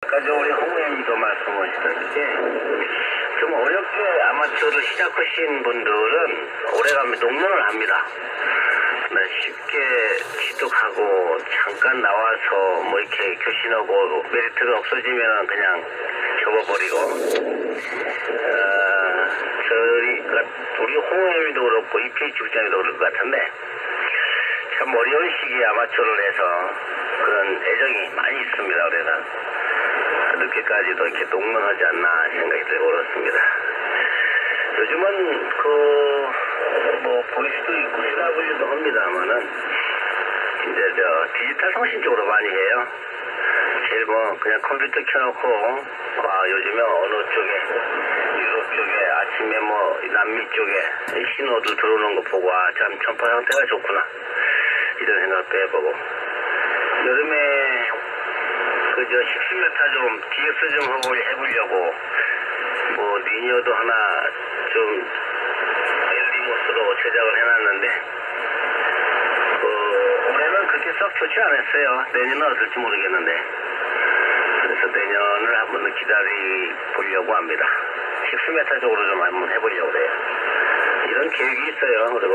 아까 우리 홍의원님도 말씀하시던데 좀 어렵게 아마추어를 시작하신 분들은 오래가면 농론을 합니다. 쉽게 취득하고 잠깐 나와서 뭐 이렇게 교신하고 메리트가 없어지면 그냥 접어버리고 우리 홍의원님도 그렇고 EPH 국장님도 그럴 것 같은데 참 어려운 시기에 아마추어를 해서 그런 애정이 많이 있습니다. 그래서 늦게까지도 이렇게 농론하지 않나 생각이 들고 그렇습니다. 요즘은 보일 수도 있고 시나브리도 합니다만은 이제 디지털 통신 쪽으로 많이 해요. 제일 그냥 컴퓨터 켜놓고 요즘에 어느 쪽에 유럽 쪽에 아침에 남미 쪽에 신호들 들어오는 거 보고 참 전파 상태가 좋구나 이런 생각도 해보고 여름에 10m 좀 DX 좀 해보려고 리니어도 하나 좀 엘리모스로 제작을 해놨는데 올해는 그렇게 썩 좋지 않았어요. 내년은 어떨지 모르겠는데 그래서 내년을 한번 기다려보려고 합니다. 10m 쪽으로 좀 한번 해보려고 그래요. 이런 계획이 있어요. 그리고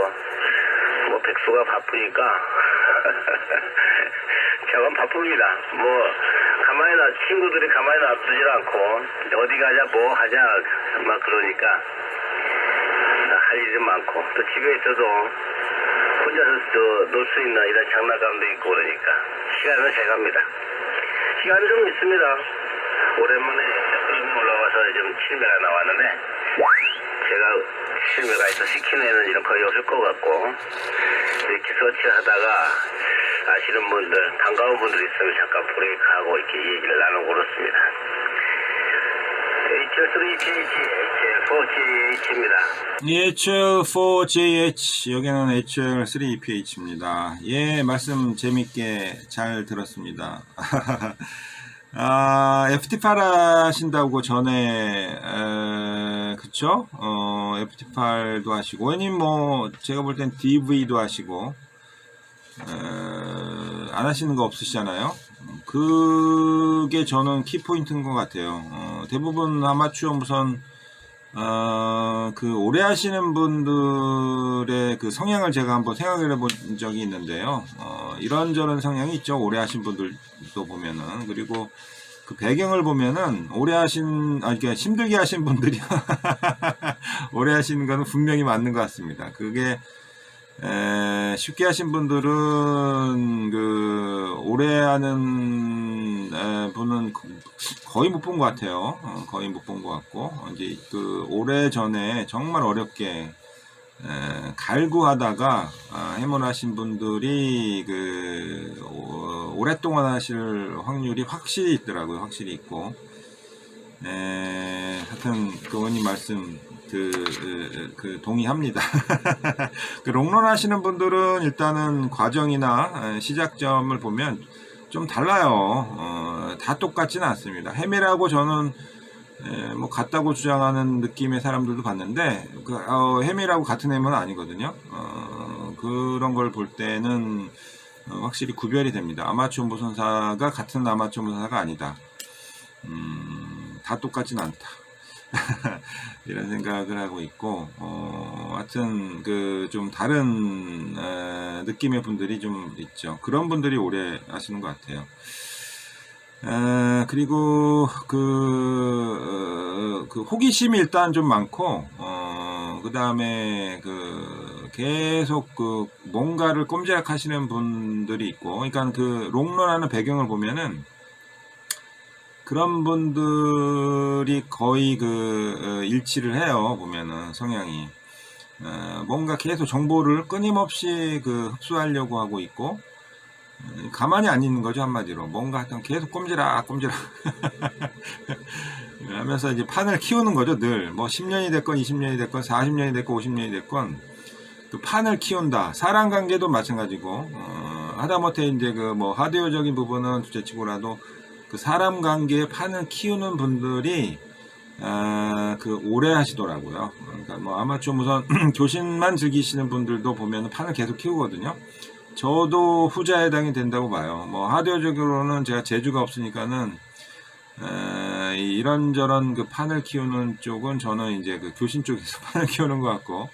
백수가 바쁘니까 저건 바쁩니다. 친구들이 가만히 놔두질 않고 어디 가자 뭐 하자 막 그러니까 할 일이 많고 또 집에 있어도 혼자서 놀 수 있는 이런 장난감도 있고 그러니까 시간은 제 갑니다. 시간은 좀 있습니다. 오랜만에 흐름이 올라와서 좀 실매가 나왔는데 제가 실매가 있어 시키는 애는 이런 거의 없을 것 같고 이렇게 서치하다가 아시는 분들 반가운 분들 있으면 잠깐 브레이크하고 이렇게 얘기를 나누고 그렇습니다. HL3EPH, HL4JH 여기는 HL3EPH입니다. 예, 말씀 재밌게 잘 들었습니다. FT8 하신다고 전에 그쵸? FT8도 하시고 원님 제가 볼 땐 DV도 하시고 안 하시는 거 없으시잖아요. 그게 저는 키포인트인 것 같아요. 대부분 아마추어 우선 오래 하시는 분들의 그 성향을 제가 한번 생각을 해본 적이 있는데요. 이런저런 성향이 있죠. 오래 하신 분들도 보면은. 그리고 그 배경을 보면은 그러니까 힘들게 하신 분들이 오래 하시는 거는 분명히 맞는 것 같습니다. 그게 쉽게 하신 분들은 오래 하는 분은 거의 못 본 것 같아요. 거의 못 본 것 같고 이제 오래 전에 정말 어렵게 갈구하다가 해문하신 분들이 오랫동안 하실 확률이 확실히 있더라고요. 확실히 있고 하여튼 의원님 말씀 동의합니다. 롱런 하시는 분들은 일단은 과정이나 시작점을 보면 좀 달라요. 다 똑같지는 않습니다. 해밀하고 저는 같다고 주장하는 느낌의 사람들도 봤는데 해밀하고 같은 해밀은 아니거든요. 그런 걸 볼 때는 확실히 구별이 됩니다. 아마추어 무선사가 같은 아마추어 무선사가 아니다. 다 똑같진 않다. 이런 생각을 하고 있고, 하여튼, 좀 다른, 느낌의 분들이 좀 있죠. 그런 분들이 오래 하시는 것 같아요. 그리고, 호기심이 일단 좀 많고, 그 다음에, 계속 뭔가를 꼼지락 하시는 분들이 있고, 그러니까 롱런 하는 배경을 보면은, 그런 분들이 거의 일치를 해요. 보면은 성향이 뭔가 계속 정보를 끊임없이 흡수하려고 하고 있고 가만히 안 있는 거죠. 한마디로 뭔가 하여튼 계속 꼼지락 하면서 이제 판을 키우는 거죠. 늘 10년이 됐건 20년이 됐건 40년이 됐건 50년이 됐건 판을 키운다. 사람 관계도 마찬가지고 하다못해 이제 하드웨어적인 부분은 둘째치고라도 사람 관계의 판을 키우는 분들이 오래 하시더라고요. 그러니까 아마추어 무선 교신만 즐기시는 분들도 보면 판을 계속 키우거든요. 저도 후자에 해당이 된다고 봐요. 하드웨어적으로는 제가 재주가 없으니까는 이런저런 그 판을 키우는 쪽은 저는 이제 그 교신 쪽에서 판을 키우는 것 같고,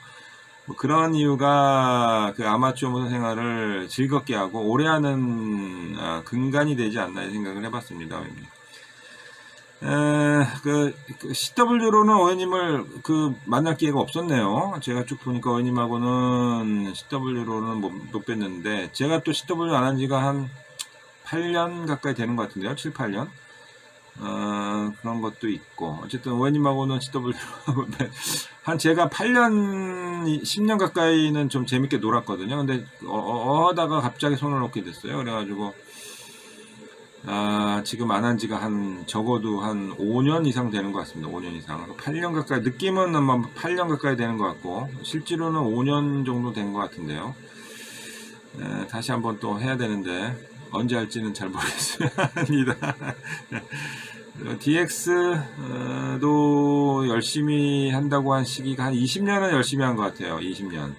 뭐 그런 이유가 그 아마추어 무술 생활을 즐겁게 하고 오래 하는 근간이 되지 않나 이 생각을 해봤습니다. CW로는 어머님을 만날 기회가 없었네요. 제가 쭉 보니까 어머님하고는 CW로는 못 뵀는데, 제가 또 CW 안 한 지가 한 8년 가까이 되는 것 같은데요. 7, 8년. 그런 것도 있고. 어쨌든 어머님하고는 CW 한 제가 8년, 10년 가까이는 좀 재밌게 놀았거든요. 근데 하다가 갑자기 손을 놓게 됐어요. 그래가지고 지금 안 한 지가 적어도 한 5년 이상 되는 것 같습니다. 5년 이상. 8년 가까이, 느낌은 아마 8년 가까이 되는 것 같고, 실제로는 5년 정도 된 것 같은데요. 다시 한번 또 해야 되는데, 언제 할지는 잘 모르겠습니다. DX도 열심히 한다고 한 시기가 한 20년은 열심히 한 것 같아요. 20년.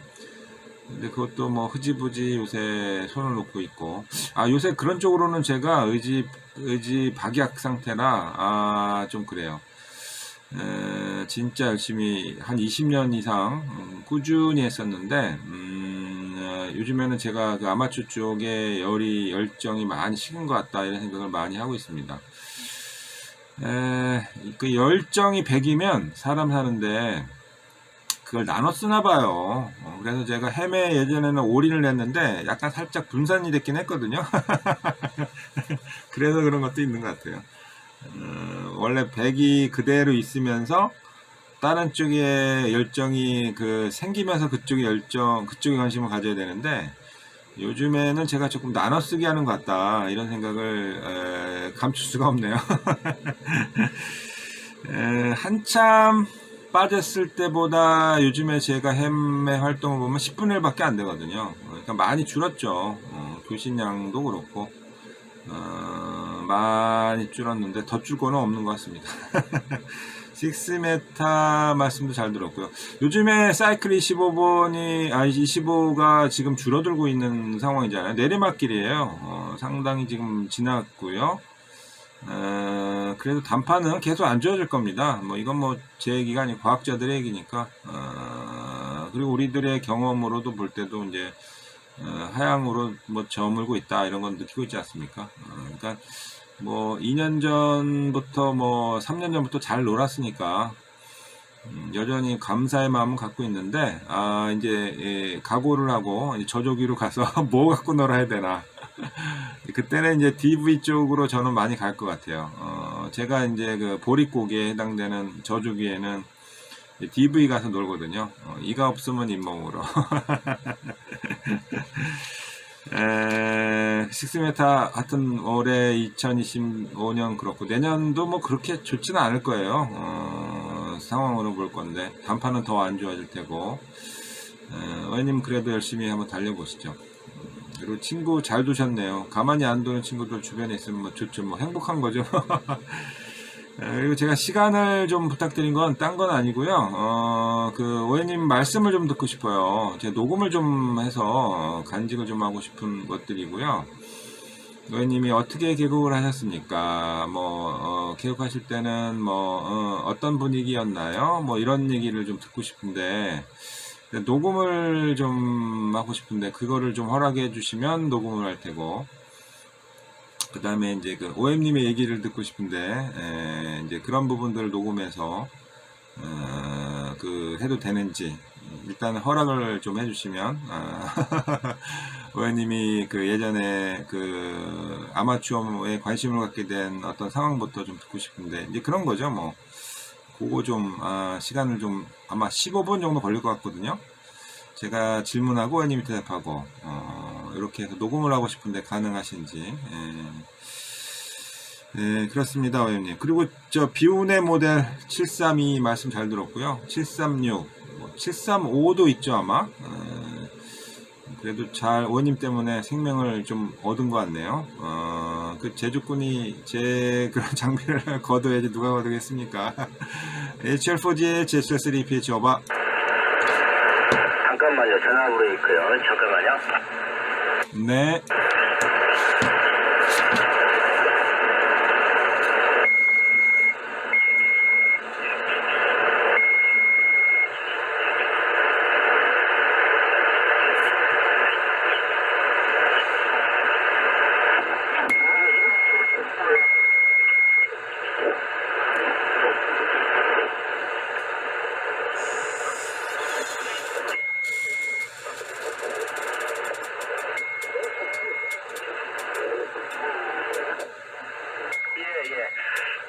근데 그것도 뭐 흐지부지 요새 손을 놓고 있고, 요새 그런 쪽으로는 제가 의지 박약 상태라 좀 그래요. 진짜 열심히 한 20년 이상 꾸준히 했었는데, 요즘에는 제가 그 아마추어 쪽에 열정이 많이 식은 것 같다 이런 생각을 많이 하고 있습니다. 그 열정이 100이면 사람 사는데 그걸 나눠 쓰나 봐요. 그래서 제가 헤매 예전에는 올인을 했는데 약간 살짝 분산이 됐긴 했거든요. 그래서 그런 것도 있는 것 같아요. 원래 100이 그대로 있으면서 다른 쪽에 열정이 생기면서 그쪽에 관심을 가져야 되는데, 요즘에는 제가 조금 나눠 쓰게 하는 것 같다 이런 생각을 감출 수가 없네요. 한참 빠졌을 때보다 요즘에 제가 헤매 활동을 보면 10분의 1밖에 안 되거든요. 그러니까 많이 줄었죠. 교신량도 그렇고 많이 줄었는데 더 줄 거는 없는 것 같습니다. 6메타 말씀도 잘 들었고요. 요즘에 사이클 25가 지금 줄어들고 있는 상황이잖아요. 내리막길이에요. 상당히 지금 지났고요. 그래도 단판은 계속 안 좋아질 겁니다. 뭐 이건 뭐 제 얘기가 아니고 과학자들의 얘기니까. 그리고 우리들의 경험으로도 볼 때도 이제 하향으로 뭐 저물고 있다 이런 건 느끼고 있지 않습니까? 그러니까 뭐 2년 전부터 뭐 3년 전부터 잘 놀았으니까 여전히 감사의 마음은 갖고 있는데, 이제 각오를 하고 이제 저조기로 가서 뭐 갖고 놀아야 되나. 그때는 이제 DV 쪽으로 저는 많이 갈 것 같아요. 제가 이제 그 보릿고기에 해당되는 저주기에는 DV 가서 놀거든요. 이가 없으면 잇몸으로. 6메타 하여튼 올해 2025년 그렇고, 내년도 뭐 그렇게 좋지는 않을 거예요. 상황으로 볼 건데 단판은 더 안 좋아질 테고, 어머님 그래도 열심히 한번 달려보시죠. 그리고 친구 잘 두셨네요. 가만히 안 두는 친구들 주변에 있으면 뭐 좋죠. 뭐 행복한 거죠. 그리고 제가 시간을 좀 부탁드린 건 딴 건 아니고요. 오해님 말씀을 좀 듣고 싶어요. 제가 녹음을 좀 해서 간직을 좀 하고 싶은 것들이고요. 오해님이 어떻게 개국을 하셨습니까? 개국하실 때는 어떤 분위기였나요? 뭐 이런 얘기를 좀 듣고 싶은데, 녹음을 좀 하고 싶은데 그거를 좀 허락해 주시면 녹음을 할 테고, 그 다음에 이제 OM님의 얘기를 듣고 싶은데, 이제 그런 부분들을 녹음해서, 해도 되는지, 일단 허락을 좀 해주시면, OM님이 예전에 아마추어에 관심을 갖게 된 어떤 상황부터 좀 듣고 싶은데, 이제 그런 거죠, 뭐. 그거 좀, 시간을 좀, 아마 15분 정도 걸릴 것 같거든요. 제가 질문하고 OM님이 대답하고, 이렇게 해서 녹음을 하고 싶은데 가능하신지. 네, 그렇습니다, OM님. 그리고 비운의 모델 732 말씀 잘 들었고요. 736, 735도 있죠, 아마. 그래도 OM님 때문에 생명을 좀 얻은 것 같네요. 제주꾼이 제 그런 장비를 거둬야지 누가 거두겠습니까? HL4GH, HL3PH 오바. 잠깐만요. 전화 부르니까요. 잠깐만요. 네.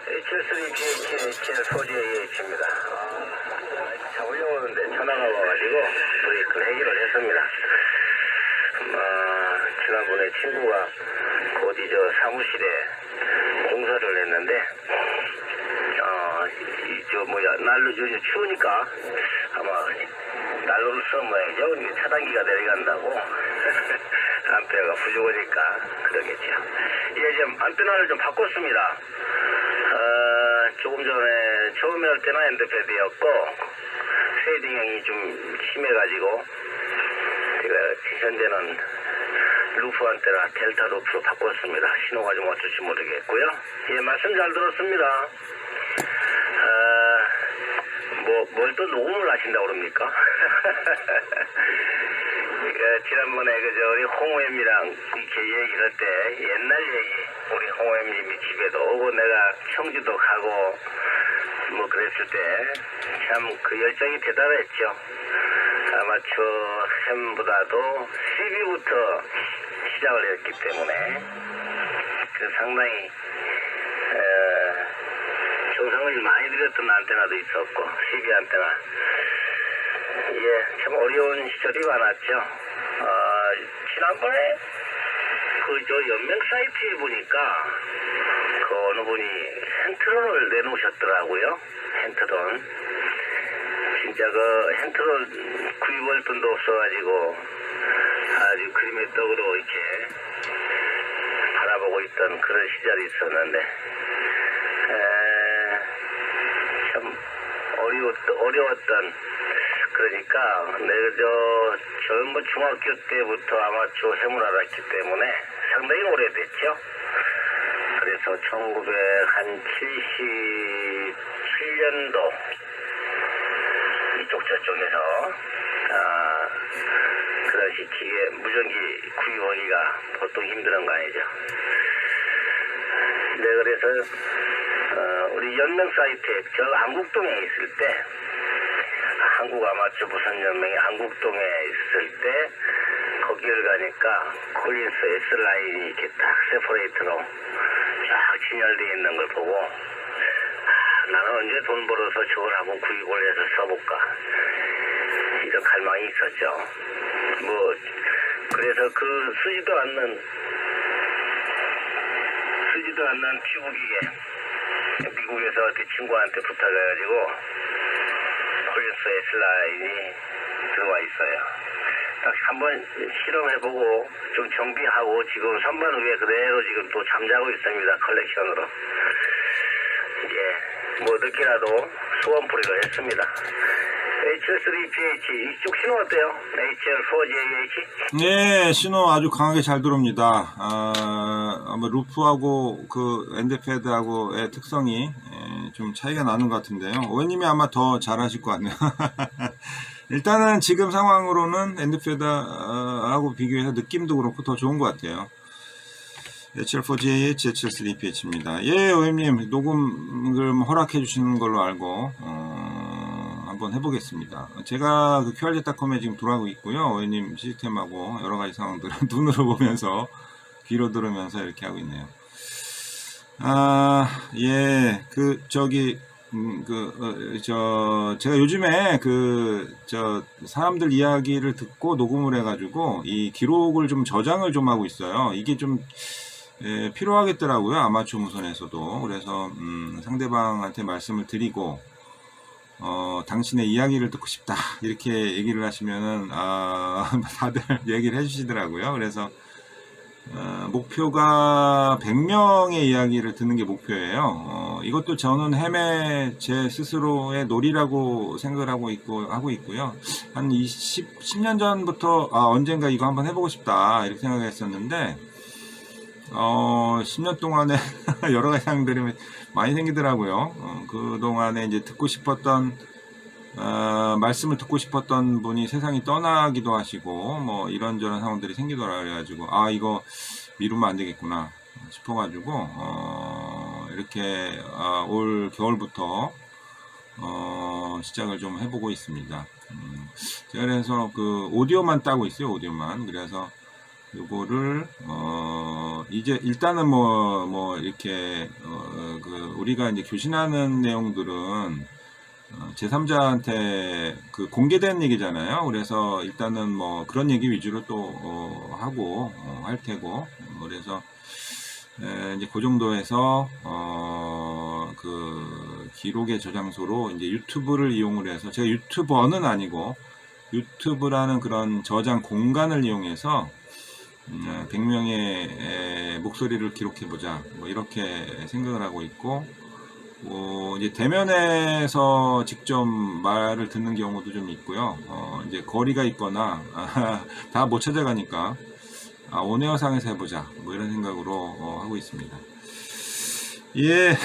H3PH 소재 AH입니다. 잡으려고 하는데 전화가 와가지고 브레이크를 해결을 했습니다. 지난번에 친구가 어디 저 사무실에 공사를 했는데 난로 요즘 추우니까 아마 난로를 쓰는 모양이죠. 이게 차단기가 내려간다고 암페어가 부족하니까 그러겠죠. 예, 지금 안테나를 좀 바꿨습니다. 조금 전에 처음에 할 때는 엔드패드였고 쉐이딩형이 좀 심해가지고 제가 현재는 루프 안테나 델타 루프로 바꿨습니다. 신호가 좀 어쩔지 모르겠고요. 예, 말씀 잘 들었습니다. 뭘 또 녹음을 하신다고 그럽니까? 지난번에 우리 홍호엠이랑 이렇게 얘기를 할 때 옛날 얘기, 우리 홍호엠님이 집에도 오고 내가 청주도 가고 뭐 그랬을 때 참 그 열정이 대단했죠. 아마추어 햄보다도 CB부터 시작을 했기 때문에 상당히 정성을 많이 들였던 안테나도 있었고 CB 안테나 참 어려운 시절이 많았죠. 지난번에 연맹 사이트에 보니까 어느 분이 핸트론을 내놓으셨더라고요. 핸트론 진짜 핸트론 구입할 돈도 없어가지고 아주 그림의 떡으로 이렇게 바라보고 있던 그런 시절이 있었는데 참 어려웠던 그러니까 내가 젊은 중학교 때부터 아마추어 햄을 알았기 때문에 상당히 오래됐죠. 그래서 1977년도 이쪽 저쪽에서 그 당시 기계 무전기 구입하기가 보통 힘든 거 아니죠. 네, 그래서 우리 연맹 사이트에 저 안국동에 있을 때 한국 아마추어 무선 연맹이 한국동에 있을 때 거기를 가니까 콜린스 S라인이 이렇게 딱 세퍼레이트로 쫙 진열되어 있는 걸 보고 나는 언제 돈 벌어서 저걸 한번 구입을 해서 써볼까 이런 갈망이 있었죠. 그래서 그 쓰지도 않는 튜브 기계 미국에서 어디 친구한테 부탁해가지고 콜린스 S라인이 들어와 있어요. 딱 한번 실험해보고 좀 정비하고 지금 선반 위에 그대로 지금 또 잠자고 있습니다. 컬렉션으로. 늦게라도 소원풀이를 했습니다. H3PH 이쪽 신호 어때요? HL4JH? 네, 신호 아주 강하게 잘 들어옵니다. 아마 루프하고 그 엔드패드하고의 특성이 좀 차이가 나는 것 같은데요. 오해님이 아마 더 잘하실 것 같네요. 일단은 지금 상황으로는 엔드패드하고 비교해서 느낌도 그렇고 더 좋은 것 같아요. HL4JH, HL3PH입니다. 예, 오해님 녹음을 허락해 주시는 걸로 알고 한번 해보겠습니다. 제가 그 QRZ.com에 지금 돌아가고 있고요. 오해님 시스템하고 여러 가지 상황들을 눈으로 보면서 귀로 들으면서 이렇게 하고 있네요. 예, 제가 요즘에 사람들 이야기를 듣고 녹음을 해가지고 이 기록을 좀 저장을 좀 하고 있어요. 이게 좀 필요하겠더라고요. 아마추어 무선에서도. 그래서 상대방한테 말씀을 드리고 당신의 이야기를 듣고 싶다 이렇게 얘기를 하시면은 다들 얘기를 해주시더라고요. 그래서 목표가 100명의 이야기를 듣는 게 목표예요. 이것도 저는 햄의 제 스스로의 놀이라고 생각을 하고 있고요. 한 10년 전부터 언젠가 이거 한번 해보고 싶다 이렇게 생각했었는데 10년 동안에 여러 가지 상황들이 많이 생기더라고요. 그동안에 이제 듣고 싶었던 말씀을 듣고 싶었던 분이 세상이 떠나기도 하시고 뭐 이런저런 상황들이 생기더라 그래가지고 이거 미루면 안 되겠구나 싶어가지고 이렇게 올 겨울부터 시작을 좀 해보고 있습니다. 제가 그래서 그 오디오만 따고 있어요. 오디오만. 그래서 요거를 이제 일단은 뭐 이렇게 우리가 이제 교신하는 내용들은 제3자한테 그 공개된 얘기잖아요. 그래서 일단은 뭐 그런 얘기 위주로 또 하고 할 테고, 그래서 이제 그 정도에서 그 기록의 저장소로 이제 유튜브를 이용을 해서, 제가 유튜버는 아니고 유튜브라는 그런 저장 공간을 이용해서 100명의 목소리를 기록해보자, 뭐 이렇게 생각을 하고 있고, 이제 대면에서 직접 말을 듣는 경우도 좀 있고요. 이제 거리가 있거나 다 못 찾아가니까 온에어상에서 해보자, 뭐 이런 생각으로 하고 있습니다. 예.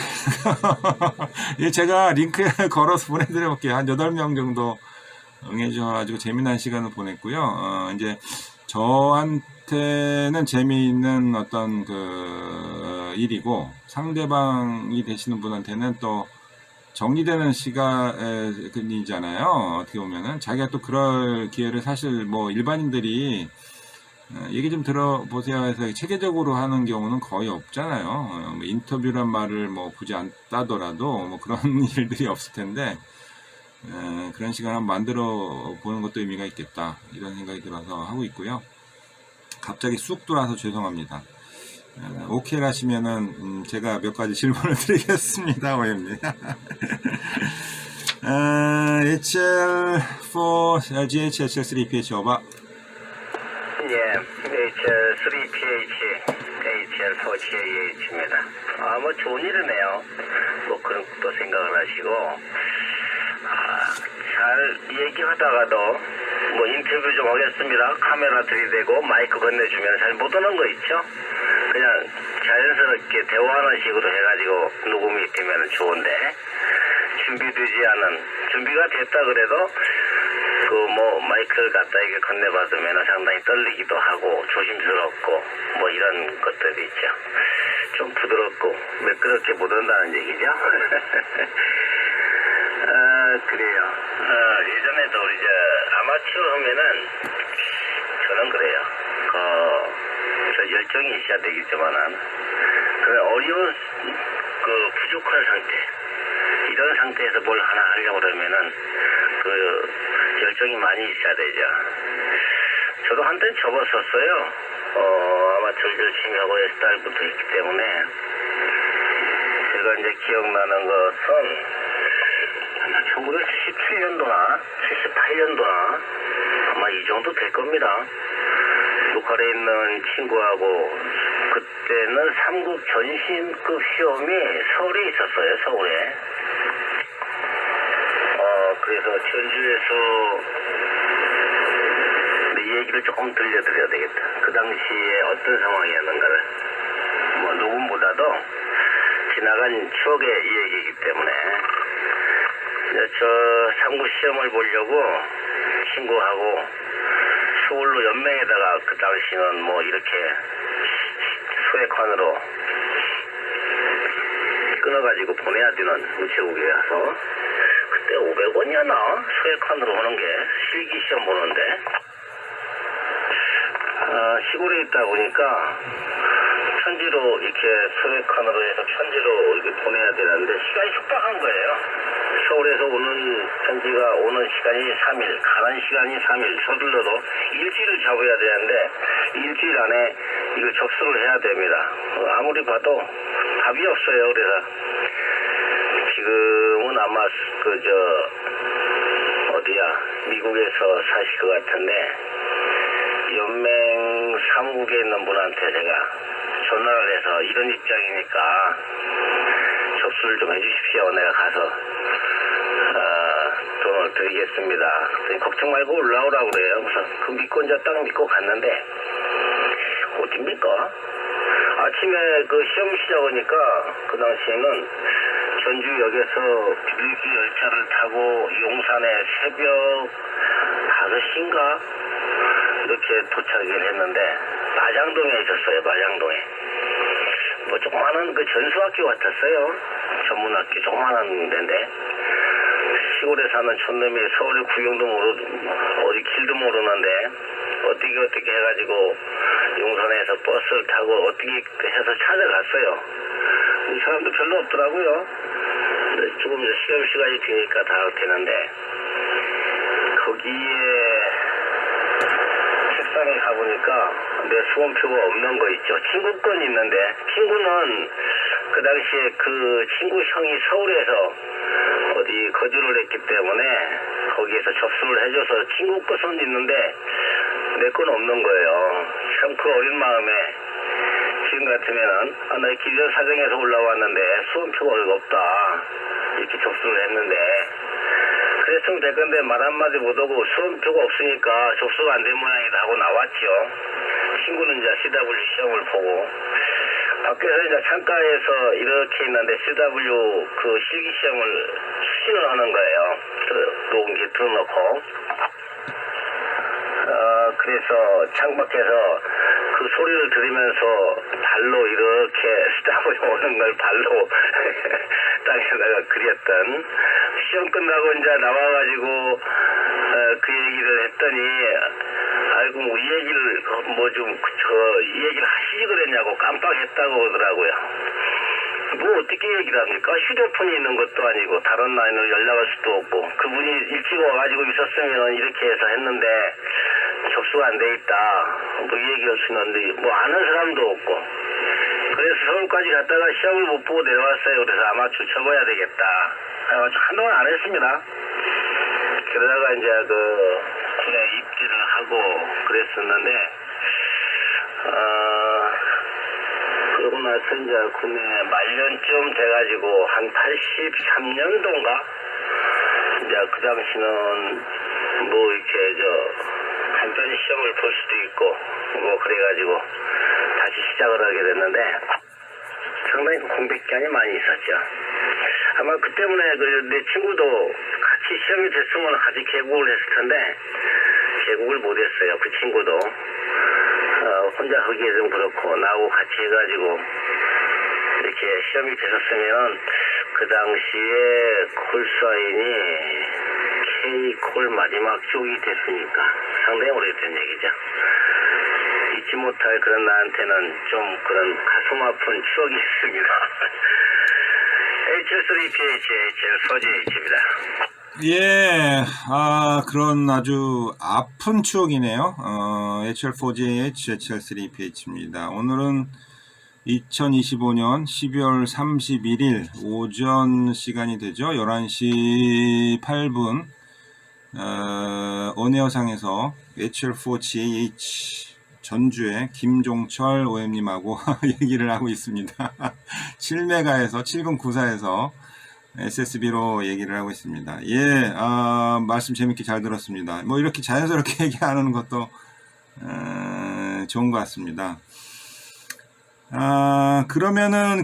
예, 제가 링크 걸어서 보내드려볼게요. 한 8명 정도 응해주셔가지고 재미난 시간을 보냈고요. 이제 저한테는 재미있는 어떤 그 일이고, 상대방이 되시는 분한테는 또 정리되는 시간이잖아요. 어떻게 보면은 자기가 또 그럴 기회를, 사실 뭐 일반인들이 얘기 좀 들어보세요 해서 체계적으로 하는 경우는 거의 없잖아요. 뭐 인터뷰란 말을 뭐 굳이 안 따더라도 뭐 그런 일들이 없을 텐데, 그런 시간 한번 만들어 보는 것도 의미가 있겠다, 이런 생각이 들어서 하고 있고요. 갑자기 쑥 돌아서 죄송합니다. 오케이 하시면은 제가 몇 가지 질문을 드리겠습니다. 오해입니다. HL4 GH HL3PH 오바. 예, HL3PH HL4GH입니다. 뭐 좋은 일이네요. 뭐 그런 것도 생각을 하시고, 잘 얘기하다가도 뭐 인터뷰 좀 하겠습니다. 카메라 들이대고 마이크 건네주면 잘 못 오는 거 있죠? 그냥 자연스럽게 대화하는 식으로 해가지고 녹음이 되면 좋은데, 준비가 됐다 그래도 그 뭐 마이크를 갖다 이게 건네받으면 상당히 떨리기도 하고 조심스럽고 뭐 이런 것들이 있죠. 좀 부드럽고 매끄럽게 못 한다는 얘기죠. 그래요. 예전에도 우리 아마추어 하면은 저는 그래요. 저 열정이 있어야 되겠지만은, 그런 어려운 그 부족한 상태, 이런 상태에서 뭘 하나 하려고 그러면은 그 열정이 많이 있어야 되죠. 저도 한때 접었었어요. 아마추어 열심히 하고 SR부터 있기 때문에. 제가 이제 기억나는 것은 1977년도나 78년도나 아마 이 정도 될 겁니다. 로컬에 있는 친구하고 그때는 3급 전신급 시험이 서울에 있었어요. 서울에. 그래서 전주에서 이 얘기를 조금 들려드려야 되겠다. 그 당시에 어떤 상황이었는가를. 뭐 녹음보다도 지나간 추억의 얘기이기 때문에. 저 3급 시험을 보려고 친구하고 서울로 연맹에다가, 그 당시는 뭐 이렇게 소액환으로 끊어가지고 보내야 되는 우체국에 가서, 그때 500원이었나? 소액환으로 오는 게, 실기시험 보는데. 시골에 있다 보니까 편지로 이렇게 소액환으로 해서 편지로 이렇게 보내야 되는데 시간이 촉박한 거예요. 서울에서 오는 편지가 오는 시간이 3일, 가는 시간이 3일, 서둘러도 일주일을 잡아야 되는데 일주일 안에 이걸 접수를 해야 됩니다. 아무리 봐도 답이 없어요. 그래서 지금은 아마 미국에서 사실 것 같은데, 연맹 사무국에 있는 분한테 제가 전화를 해서 이런 입장이니까 접수를 좀 해주십시오. 내가 가서 돈을 드리겠습니다. 걱정 말고 올라오라고 그래요. 그래서 그 믿고 이제 딱 믿고 갔는데, 어딥니까? 아침에 그 시험 시작하니까 그 당시에는 전주역에서 비둘기 열차를 타고 용산에 새벽 5시인가 이렇게 도착을 했는데, 마장동에 있었어요. 마장동에. 뭐 조그마한 그 전수학교 같았어요. 전문학교 조그마한 데인데, 시골에 사는 촌놈이 서울에 구경도 모르고 어디 길도 모르는데 어떻게 해가지고 용산에서 버스를 타고 어떻게 해서 찾아갔어요. 이 사람도 별로 없더라고요. 근데 조금 이제 시험 시간이 되니까 다 되는데 거기에 책상에 가보니까 내 수험표가 없는 거 있죠. 친구 건 있는데 친구는 그 당시에 그 친구 형이 서울에서 어디 거주를 했기 때문에 거기에서 접수를 해줘서 친구 것은 있는데 내 건 없는 거예요. 참 그 어린 마음에 지금 같으면은 나 기존 사정에서 올라왔는데 수험표가 없다 이렇게 접수를 했는데 그랬으면 될 건데 말 한마디 못하고 수험표가 없으니까 접수가 안 된 모양이다 하고 나왔죠. 친구는 이제 CW 시험을 보고 밖에서 이제 창가에서 이렇게 있는데 CW 그 실기 시험을 수신을 하는 거예요. 녹음기 틀어놓고. 그래서 창밖에서 그 소리를 들으면서 발로 이렇게 CW 오는 걸 발로 땅에다가 그렸던 시험 끝나고 이제 나와가지고 그 얘기를 했더니 아이고 뭐 이 얘기를 뭐 좀 이 얘기를 하시지 그랬냐고 깜빡했다고 그러더라고요. 뭐 어떻게 얘기를 합니까? 휴대폰이 있는 것도 아니고 다른 라인으로 연락할 수도 없고 그분이 일찍 와가지고 있었으면 이렇게 해서 했는데 접수가 안 돼 있다 뭐 이 얘기할 수 있는데 뭐 아는 사람도 없고 그래서 서울까지 갔다가 시험을 못 보고 내려왔어요. 그래서 아마추어 쳐봐야 되겠다. 아마추어 한동안 안 했습니다. 그러다가 이제 그 군에 입대를 하고 그랬었는데 그러고 나서 이제 군에 말년쯤 돼가지고 한 83년도인가 이제 그 당시는 뭐 이렇게 간단히 시험을 볼 수도 있고 뭐 그래가지고 다시 시작을 하게 됐는데 상당히 공백 기간이 많이 있었죠. 아마 그 때문에 내 친구도 같이 시험이 됐으면 같이 개국을 했을 텐데 개국을 못했어요. 그 친구도 혼자 하기에 좀 그렇고 나하고 같이 해가지고 이렇게 시험이 되셨으면 그 당시에 콜사인이 K콜 마지막 쪽이 됐으니까 상당히 오래된 얘기죠. 잊지 못할 그런 나한테는 좀 그런 가슴 아픈 추억이 있습니다. HL3PH, HL4GH입니다. 예, 그런 아주 아픈 추억이네요. HL4GH, HL3PH입니다. 오늘은 2025년 12월 31일 오전 시간이 되죠. 11시 8분, 온에어상에서 HL4GH 전주의 김종철 OM님하고 얘기를 하고 있습니다. 7메가에서 7094에서 SSB로 얘기를 하고 있습니다. 예, 말씀 재밌게 잘 들었습니다. 뭐 이렇게 자연스럽게 얘기하는 것도 좋은 것 같습니다. 그러면은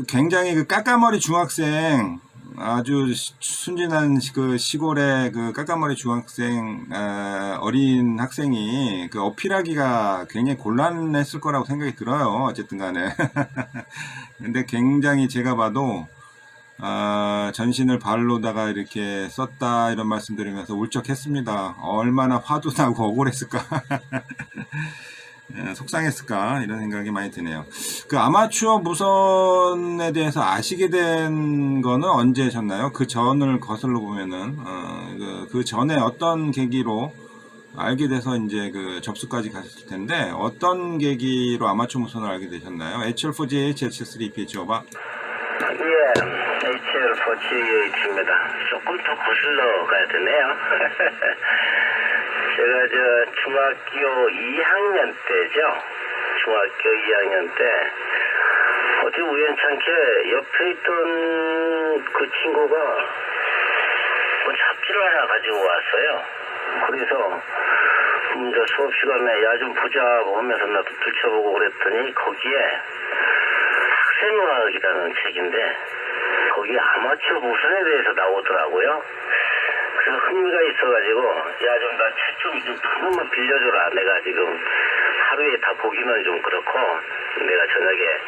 굉장히 까까머리 중학생, 아주 순진한 그 시골의 그 까까머리 중학생, 어린 학생이 그 어필하기가 굉장히 곤란했을 거라고 생각이 들어요. 어쨌든 간에. 근데 굉장히 제가 봐도, 전신을 발로다가 이렇게 썼다 이런 말씀 드리면서 울적했습니다. 얼마나 화도 나고 억울했을까. 속상했을까 이런 생각이 많이 드네요. 그 아마추어 무선에 대해서 아시게 된 거는 언제셨나요? 그 전을 거슬러 보면은 그 전에 어떤 계기로 알게 돼서 이제 그 접수까지 갔을 텐데 어떤 계기로 아마추어 무선을 알게 되셨나요? HL4GH, HL3PH 오바. 예, HL4GH입니다. 조금 더 거슬러 가야 되네요. 제가 중학교 2학년 때죠. 중학교 2학년 때 어디 우연찮게 옆에 있던 그 친구가 뭐 잡지를 하나 가지고 왔어요. 그래서 이제 수업 시간에 야 좀 보자 하면서 나도 들춰보고 그랬더니 거기에 학생과학이라는 책인데 거기에 아마추어 무선에 대해서 나오더라고요. 그래서 흥미가 있어가지고 야 좀 나 책 좀 한 번만 빌려줘라. 내가 지금 하루에 다 보기는 좀 그렇고 내가 저녁에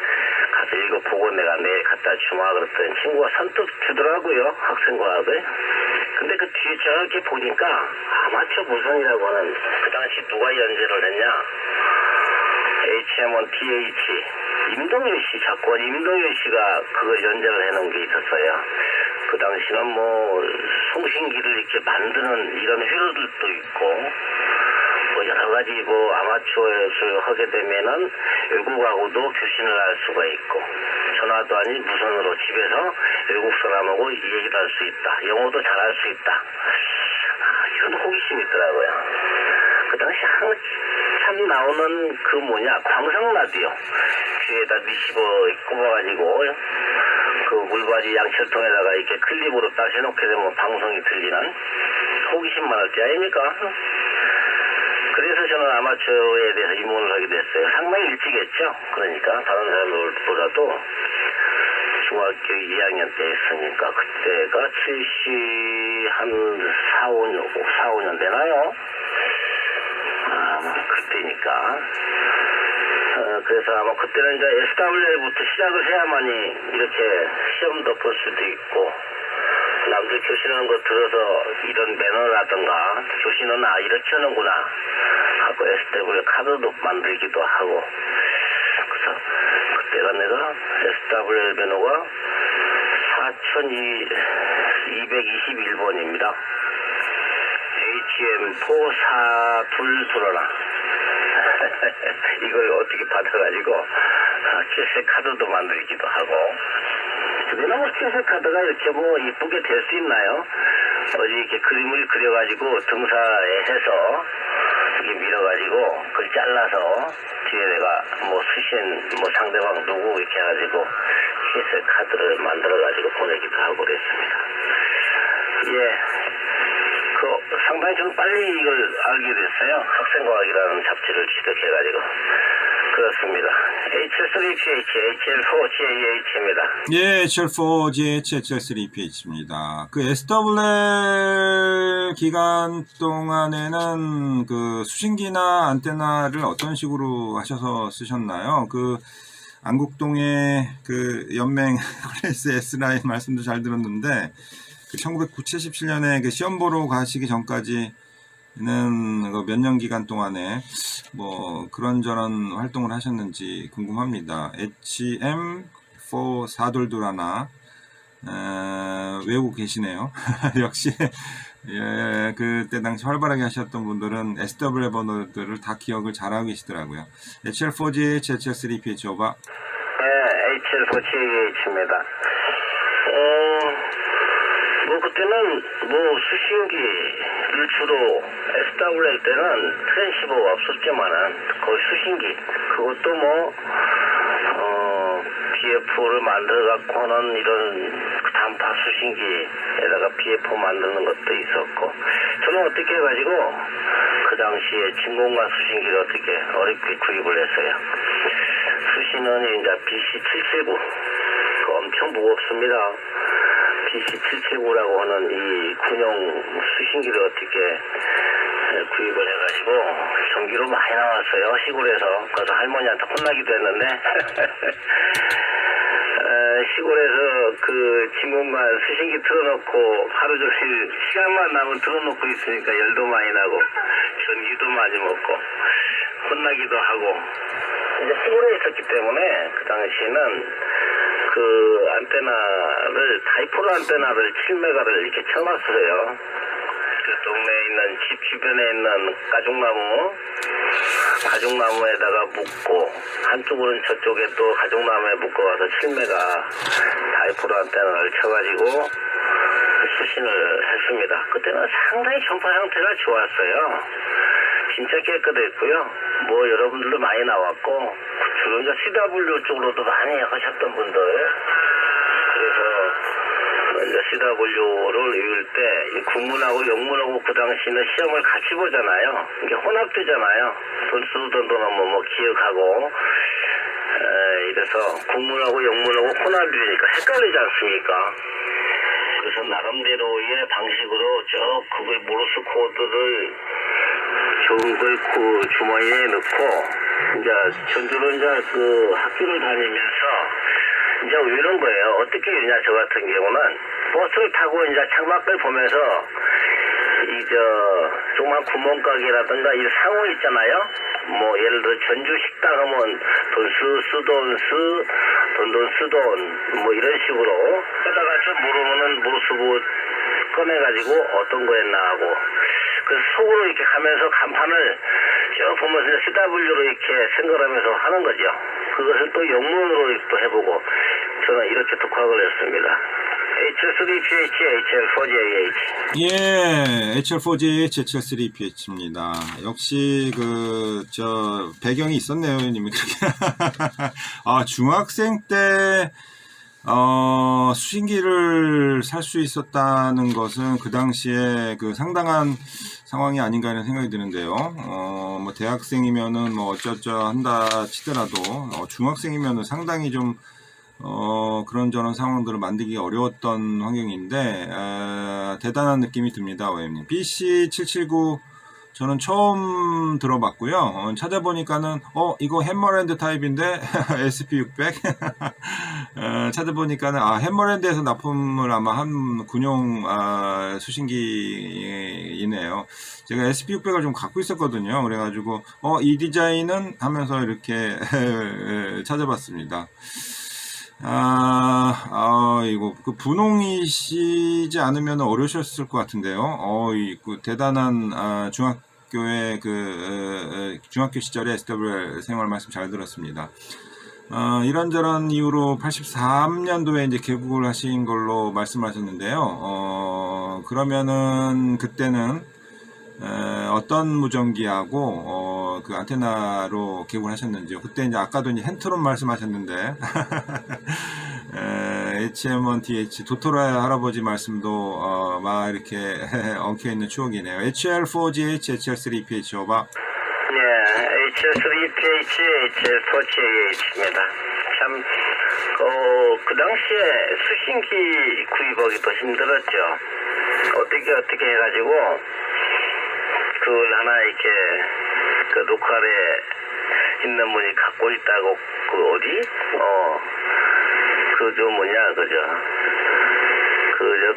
가서 읽어보고 내가 내일 갖다 주마 그랬더니 친구가 선뜻 주더라고요. 학생과학을. 근데 그 뒤에 저렇게 보니까 아마추어 무선이라고 하는 그 당시 누가 연재를 했냐? HM1DH 임동윤 씨, 작곡 임동윤 씨가 그걸 연재를 해놓은 게 있었어요. 그 당시는 뭐 송신기를 이렇게 만드는 이런 회로들도 있고 뭐 여러 가지 뭐 아마추어를 하게 되면은 외국하고도 교신을 할 수가 있고 전화도 아닌 무선으로 집에서 외국 사람하고 얘기를 할 수 있다. 영어도 잘할 수 있다. 이런 호기심이 있더라고요. 그 당시 한참 나오는 그 뭐냐 광성 라디오 귀에다 미시고 꼽아가지고 그 물바지 양철통에다가 이렇게 클립으로 딱 해놓게 되면 방송이 들리는 호기심 많을 때 아닙니까? 그래서 저는 아마추어에 대해서 입문을 하게 됐어요. 상당히 일찍 했죠. 그러니까 다른 사람들보다도 중학교 2학년 때 했으니까 그때가 4, 5년 되나요? 그때니까. 그래서 아마 그때는 이제 SWL부터 시작을 해야만이 이렇게 시험도 볼 수도 있고 남들 교신하는 거 들어서 이런 매너라든가 교신은 이렇게 하는구나 하고 SW 카드도 만들기도 하고 그래서 그때가 내가 SWL 번호가 4221번입니다. HM442 들어라. 이걸 어떻게 받아가지고 캐세 카드도 만들기도 하고 그때는 뭐 캐세 카드가 이렇게 뭐 이쁘게 될 수 있나요? 어디 이렇게 그림을 그려가지고 등사에 해서 이렇게 밀어가지고 그걸 잘라서 뒤에 내가 뭐 수신 뭐 상대방 누구 이렇게 해가지고 캐세 카드를 만들어가지고 보내기도 하고 그랬습니다. 예. 상당히 좀 빨리 이걸 알게 됐어요. 학생과학이라는 잡지를 취득해가지고. 그렇습니다. HL3PH, HL4GAH입니다. 예, HL4GH, HL3PH입니다. 그 SWL 기간 동안에는 그 수신기나 안테나를 어떤 식으로 하셔서 쓰셨나요? 그 안국동의 그 연맹 클래스 S라인 말씀도 잘 들었는데 1977년에 그 시험 보러 가시기 전까지는 몇 년 기간 동안에 뭐 그런저런 활동을 하셨는지 궁금합니다. HM442 하나 외우고 계시네요. 역시 예, 그때 당시 활발하게 하셨던 분들은 SW 번호들을 다 기억을 잘하고 계시더라고요. HL4GH, HL3PH 오바. 네, HL4GH입니다. 뭐 그때는 뭐 수신기를 주로 SWL 때는 트랜시버가 없었지만은 거의 수신기 그것도 뭐 BF를 만들어 갖고 하는 이런 단파 수신기에다가 BF 만드는 것도 있었고 저는 어떻게 해가지고 그 당시에 진공관 수신기를 어떻게 어렵게 구입을 했어요. 수신은 이제 BC779 엄청 무겁습니다. BC779라고 하는 이 군용 수신기를 어떻게 구입을 해가지고 전기로 많이 나왔어요. 시골에서. 그래서 할머니한테 혼나기도 했는데 시골에서 그 진공관 수신기 틀어놓고 하루 종일 시간만 나면 틀어놓고 있으니까 열도 많이 나고 전기도 많이 먹고 혼나기도 하고 이제 시골에 있었기 때문에 그 당시에는 그 안테나를 다이포로 안테나를 7메가를 이렇게 쳐놨어요. 그 동네에 있는 집 주변에 있는 가죽나무에다가 묶고 한쪽으로는 저쪽에 또 가죽나무에 묶어가서 7메가 다이포로 안테나를 쳐가지고 수신을 했습니다. 그때는 상당히 전파 상태가 좋았어요. 진짜 깨끗했고요. 뭐 여러분들도 많이 나왔고 주로 이제 CW 쪽으로도 많이 하셨던 분들 그래서 이제 CW를 외울 때 국문하고 영문하고 그 당시에는 시험을 같이 보잖아요. 이게 혼합되잖아요. 돈 쓰던 돈은 뭐 기억하고 이래서 국문하고 영문하고 혼합이 되니까 헷갈리지 않습니까? 그래서 나름대로의 방식으로 그걸 모르스 코드를 좋은 걸 그 주머니에 넣고 이제 전주로 이제 그 학교를 다니면서 이제 이런 거예요. 어떻게 이러냐, 저 같은 경우는 버스를 타고 이제 창밖을 보면서 조그만 구멍가게라든가 이 상호 있잖아요. 뭐 예를 들어 전주 식당 하면 돈 쓰돈 뭐 이런 식으로 하다가 좀 모르면은 무수부 꺼내가지고 어떤 거였나 하고 그래서 속으로 이렇게 가면서 간판을 쭉 보면서 CW로 이렇게 생각하면서 하는 거죠. 그것을 또 영문으로 또 해보고 저는 이렇게 독학을 했습니다. HL3PH, HL4JH. 예, HL4JH, HL3PH입니다. 역시 배경이 있었네요, 님이 그렇게. 아, 중학생 때 수신기를 살 수 있었다는 것은 그 당시에 상당한 상황이 아닌가 하는 생각이 드는데요. 뭐 대학생이면은 뭐 어쩌저 한다 치더라도 중학생이면은 상당히 좀 그런저런 상황들을 만들기 어려웠던 환경인데 대단한 느낌이 듭니다. OM님. BC779 저는 처음 들어봤고요. 찾아보니까는 이거 해머랜드 타입인데 SP600 찾아보니까는 해머랜드에서 납품을 아마 한 군용 수신기이네요. 제가 SP600을 좀 갖고 있었거든요. 그래가지고 이 디자인은 하면서 이렇게 찾아봤습니다. 이거 분홍이시지 않으면 어려우셨을 것 같은데요. 대단한 중학교의 중학교 시절에 SWL 생활 말씀 잘 들었습니다. 이런저런 이유로 83년도에 이제 개국을 하신 걸로 말씀하셨는데요. 그러면은 그때는 어떤 무전기하고 안테나로 개국을 하셨는지요? 그때 이제 아까도 이제 핸트론 말씀하셨는데 HM1TH 도토라 할아버지 말씀도 막 이렇게 엉켜 있는 추억이네요. HL4GH, HL3PH 오바. 네, HL3PH, HL4GH입니다. 참, 그 당시에 수신기 구입하기도 힘들었죠. 어떻게 해가지고 그걸 하나 이렇게 녹화에 있는 분이 갖고 있다고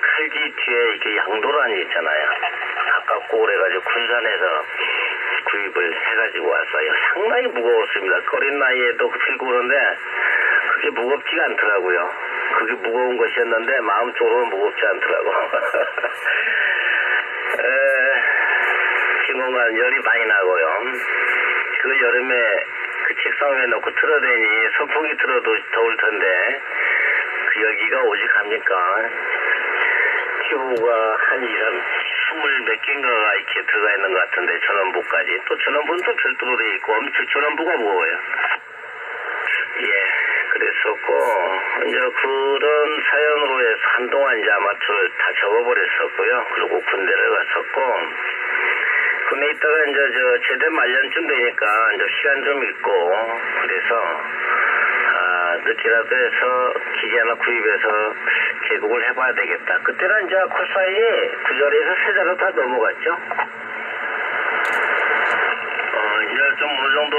칼지 뒤에 이렇게 양도란이 있잖아요. 가깝고 그래가지고 군산에서 구입을 해가지고 왔어요. 상당히 무거웠습니다. 어린 나이에도 들고 그러는데 그게 무겁지가 않더라고요. 그게 무거운 것이었는데 마음적으로는 무겁지 않더라고. 지금은 열이 많이 나고요. 그 여름에 그 책상 위에 놓고 틀어대니 선풍기 틀어도 더울 텐데 그 열기가 오직합니까? 기후가 한 20몇 개인가가 이렇게 들어가 있는 것 같은데 전원부까지 또 전원부는 또 별도로 돼 있고 엄청 전원부가 무거워요. 예, 그랬었고 이제 그런 사연으로 해서 한동안 이제 아마추어를 다 접어버렸었고요. 그리고 군대를 갔었고 군대 있다가 이제 제대 말년쯤 되니까 이제 시간 좀 있고 그래서 늦게라도 해서 기계 하나 구입해서 개국을 해봐야 되겠다. 그때는 이제 콜사인이 9자리에서 3자로 다 넘어갔죠. 이제 좀 어느 정도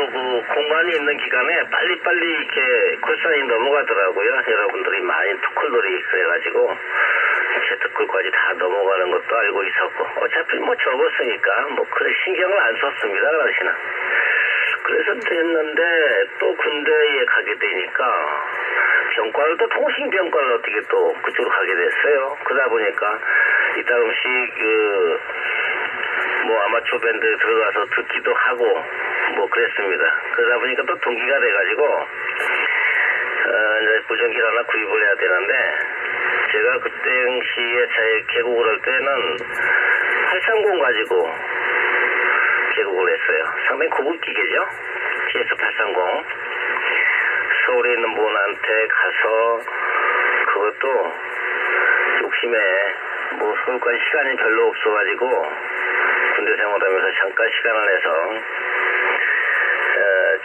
공간이 있는 기간에 빨리빨리 이렇게 콜사인이 넘어가더라고요. 여러분들이 많이 투쿨들이 그래가지고 제트쿨까지 다 넘어가는 것도 알고 있었고 어차피 접었으니까 그래 신경을 안 썼습니다. 당시는. 그래서 됐는데 또 군대에 가게 되니까 병과를 또 통신병과를 어떻게 또 그쪽으로 가게 됐어요. 그러다 보니까 이따금씩 아마추어 밴드 들어가서 듣기도 하고 그랬습니다. 그러다 보니까 또 동기가 돼가지고 이제 무전기를 하나 구입을 해야 되는데 제가 그때 당시에 개국을 할 때는 830 가지고 개국을 했어요. 상당히 고급 기계죠. GS830. 서울에 있는 분한테 가서 그것도 욕심에 서울까지 시간이 별로 없어가지고 군대 생활하면서 잠깐 시간을 내서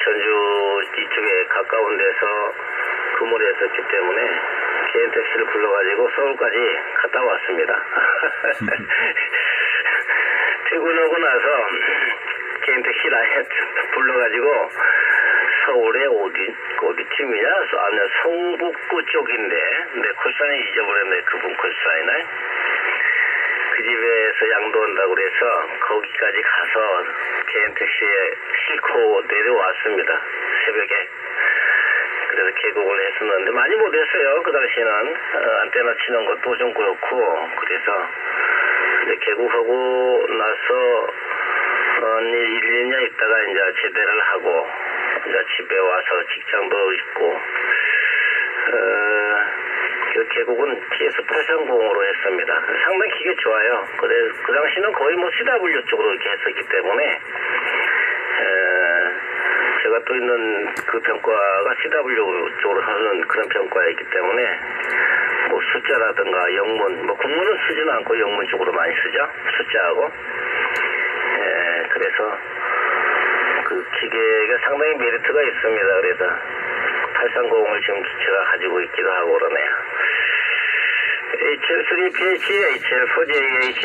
전주 이쪽에 가까운 데서 근무를 했었기 때문에 개인 택시를 불러가지고 서울까지 갔다 왔습니다. 퇴근하고 나서 개인 택시를 불러가지고 서울의 어디쯤이냐? 안에 성북구 쪽인데, 내 콜사인 잊어버렸네. 그분 콜사인을. 그 집에서 양도한다고 그래서 거기까지 가서 개인 택시에 싣고 내려왔습니다. 새벽에. 그래서 계곡을 했었는데 많이 못했어요. 그 당시에는 안테나 치는 것도 좀 그렇고 그래서 근데 계곡하고 나서 1, 2년 있다가 이제 제대를 하고 이제 집에 와서 직장도 있고 그 계곡은 TS 830으로 했습니다. 상당히 기계 좋아요. 그래서 그 당시는 거의 뭐 CW 쪽으로 이렇게 했었기 때문에 제가 또 있는 그 평가가 CW 쪽으로 하는 그런 평가이기 때문에 뭐 숫자라든가 영문, 뭐 국문은 쓰지는 않고 영문 쪽으로 많이 쓰죠. 숫자하고. 그래서 그 기계가 상당히 메리트가 있습니다. 그래서 830을 지금 제가 가지고 있기도 하고 그러네요. HL3PH, HL4JH?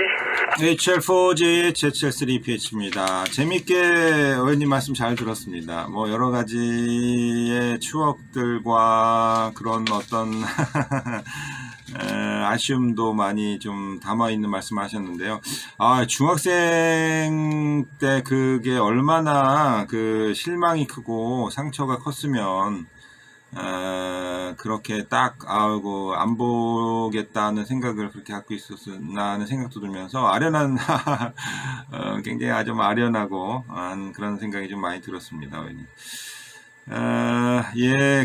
HL4JH, HL3PH입니다. 재밌게 의원님 말씀 잘 들었습니다. 뭐 여러 가지의 추억들과 그런 어떤 아쉬움도 많이 좀 담아있는 말씀을 하셨는데요. 중학생 때 그게 얼마나 그 실망이 크고 상처가 컸으면 그렇게 딱, 안 보겠다는 생각을 그렇게 갖고 있었나 하는 생각도 들면서, 아련한, 굉장히 좀 아련하고, 그런 생각이 좀 많이 들었습니다, 의원님.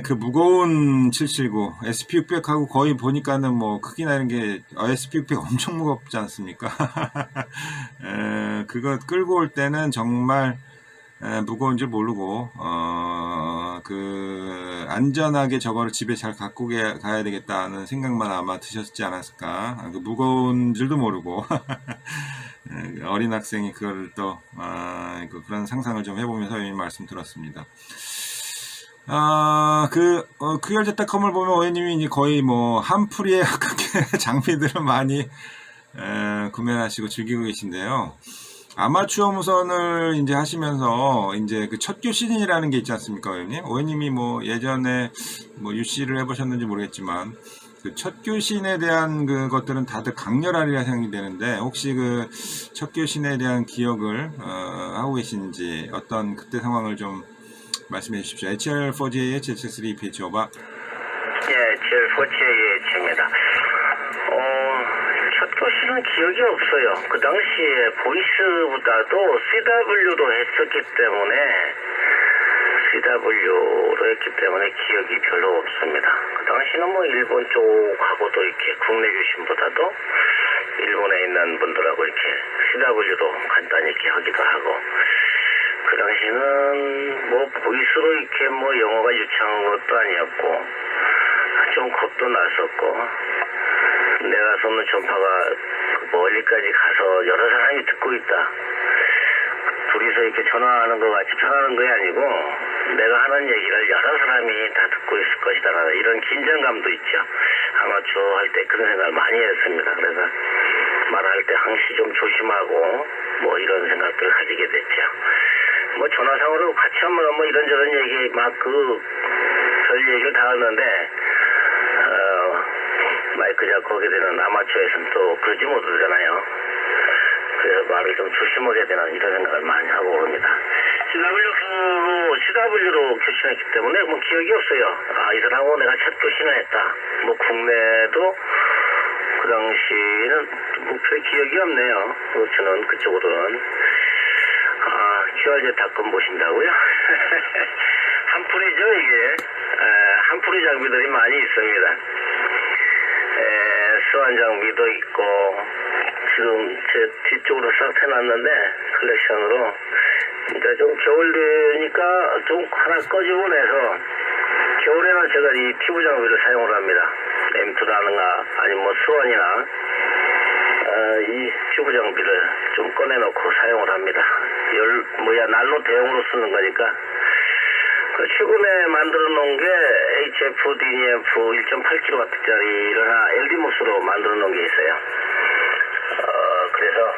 그 무거운 779, SP600하고 거의 보니까는 뭐, 크기나 이런 게, SP600 엄청 무겁지 않습니까? 그거 끌고 올 때는 정말, 무거운 줄 모르고 안전하게 저거를 집에 잘 갖고 가야 되겠다는 생각만 아마 드셨지 않았을까. 그 무거운 줄도 모르고 어린 학생이 그걸 또 그런 상상을 좀 해보면서 이 말씀 들었습니다. QRZ.com을 보면 의원님이 이제 거의 뭐 한풀이에 가깝게 장비들을 많이 구매를 하시고 즐기고 계신데요. 아마추어 무선을 이제 하시면서 이제 그 첫교 시즌이라는 게 있지 않습니까, 의원님? 의원님이 뭐 예전에 뭐 UC를 해보셨는지 모르겠지만 그 첫교 신에 대한 그것들은 다들 강렬하리라 생각이 되는데 혹시 그 첫교 신에 대한 기억을 하고 계신지 어떤 그때 상황을 좀 말씀해 주십시오. HL4JH, HL3PH 오바. 예, HL4JH입니다. 첫 교시는 기억이 없어요. 그 당시에 보이스보다도 CW로 했었기 때문에 기억이 별로 없습니다. 그 당시는 뭐 일본 쪽하고도 이렇게 국내 교신보다도 일본에 있는 분들하고 이렇게 CW도 간단히 이렇게 하기도 하고 그 당시는 뭐 보이스로 이렇게 뭐 영어가 유창한 것도 아니었고 좀 겁도 났었고 내가 쏘는 전파가 멀리까지 가서 여러 사람이 듣고 있다. 둘이서 이렇게 전화하는 것 같이 전화하는 게 아니고 내가 하는 얘기를 여러 사람이 다 듣고 있을 것이다. 이런 긴장감도 있죠. 아마추어 할 때 그런 생각을 많이 했습니다. 그래서 말할 때 항시 좀 조심하고 뭐 이런 생각들을 가지게 됐죠. 뭐 전화상으로 같이 하면 뭐 이런저런 얘기 막 별 얘기를 다 하는데 마이크 잡고 하게 되는 아마추어에서는 또 그러지 못하잖아요. 그래서 말을 좀 조심하게 되는 이런 생각을 많이 하고 그럽니다. CW로 교신했기 때문에 뭐 기억이 없어요. 이 사람하고 내가 첫 교신을 했다. 뭐 국내도 그 당시에는 뭐 별 기억이 없네요. 저는 그쪽으로는. QRZ.com 보신다고요? 한풀이죠 이게. 한풀이 장비들이 많이 있습니다. 수완 장비도 있고 지금 제 뒤쪽으로 싹 해놨는데 컬렉션으로 그러니까 좀 겨울 되니까 좀 하나 꺼집어내서 겨울에는 제가 이 튜브 장비를 사용을 합니다. M2라든가 아니면 뭐 수완이나 이 튜브 장비를 좀 꺼내놓고 사용을 합니다. 난로 대용으로 쓰는 거니까. 최근에 만들어 놓은 게 HF, DNF 1.8kW짜리를 LD모스로 만들어 놓은 게 있어요. 그래서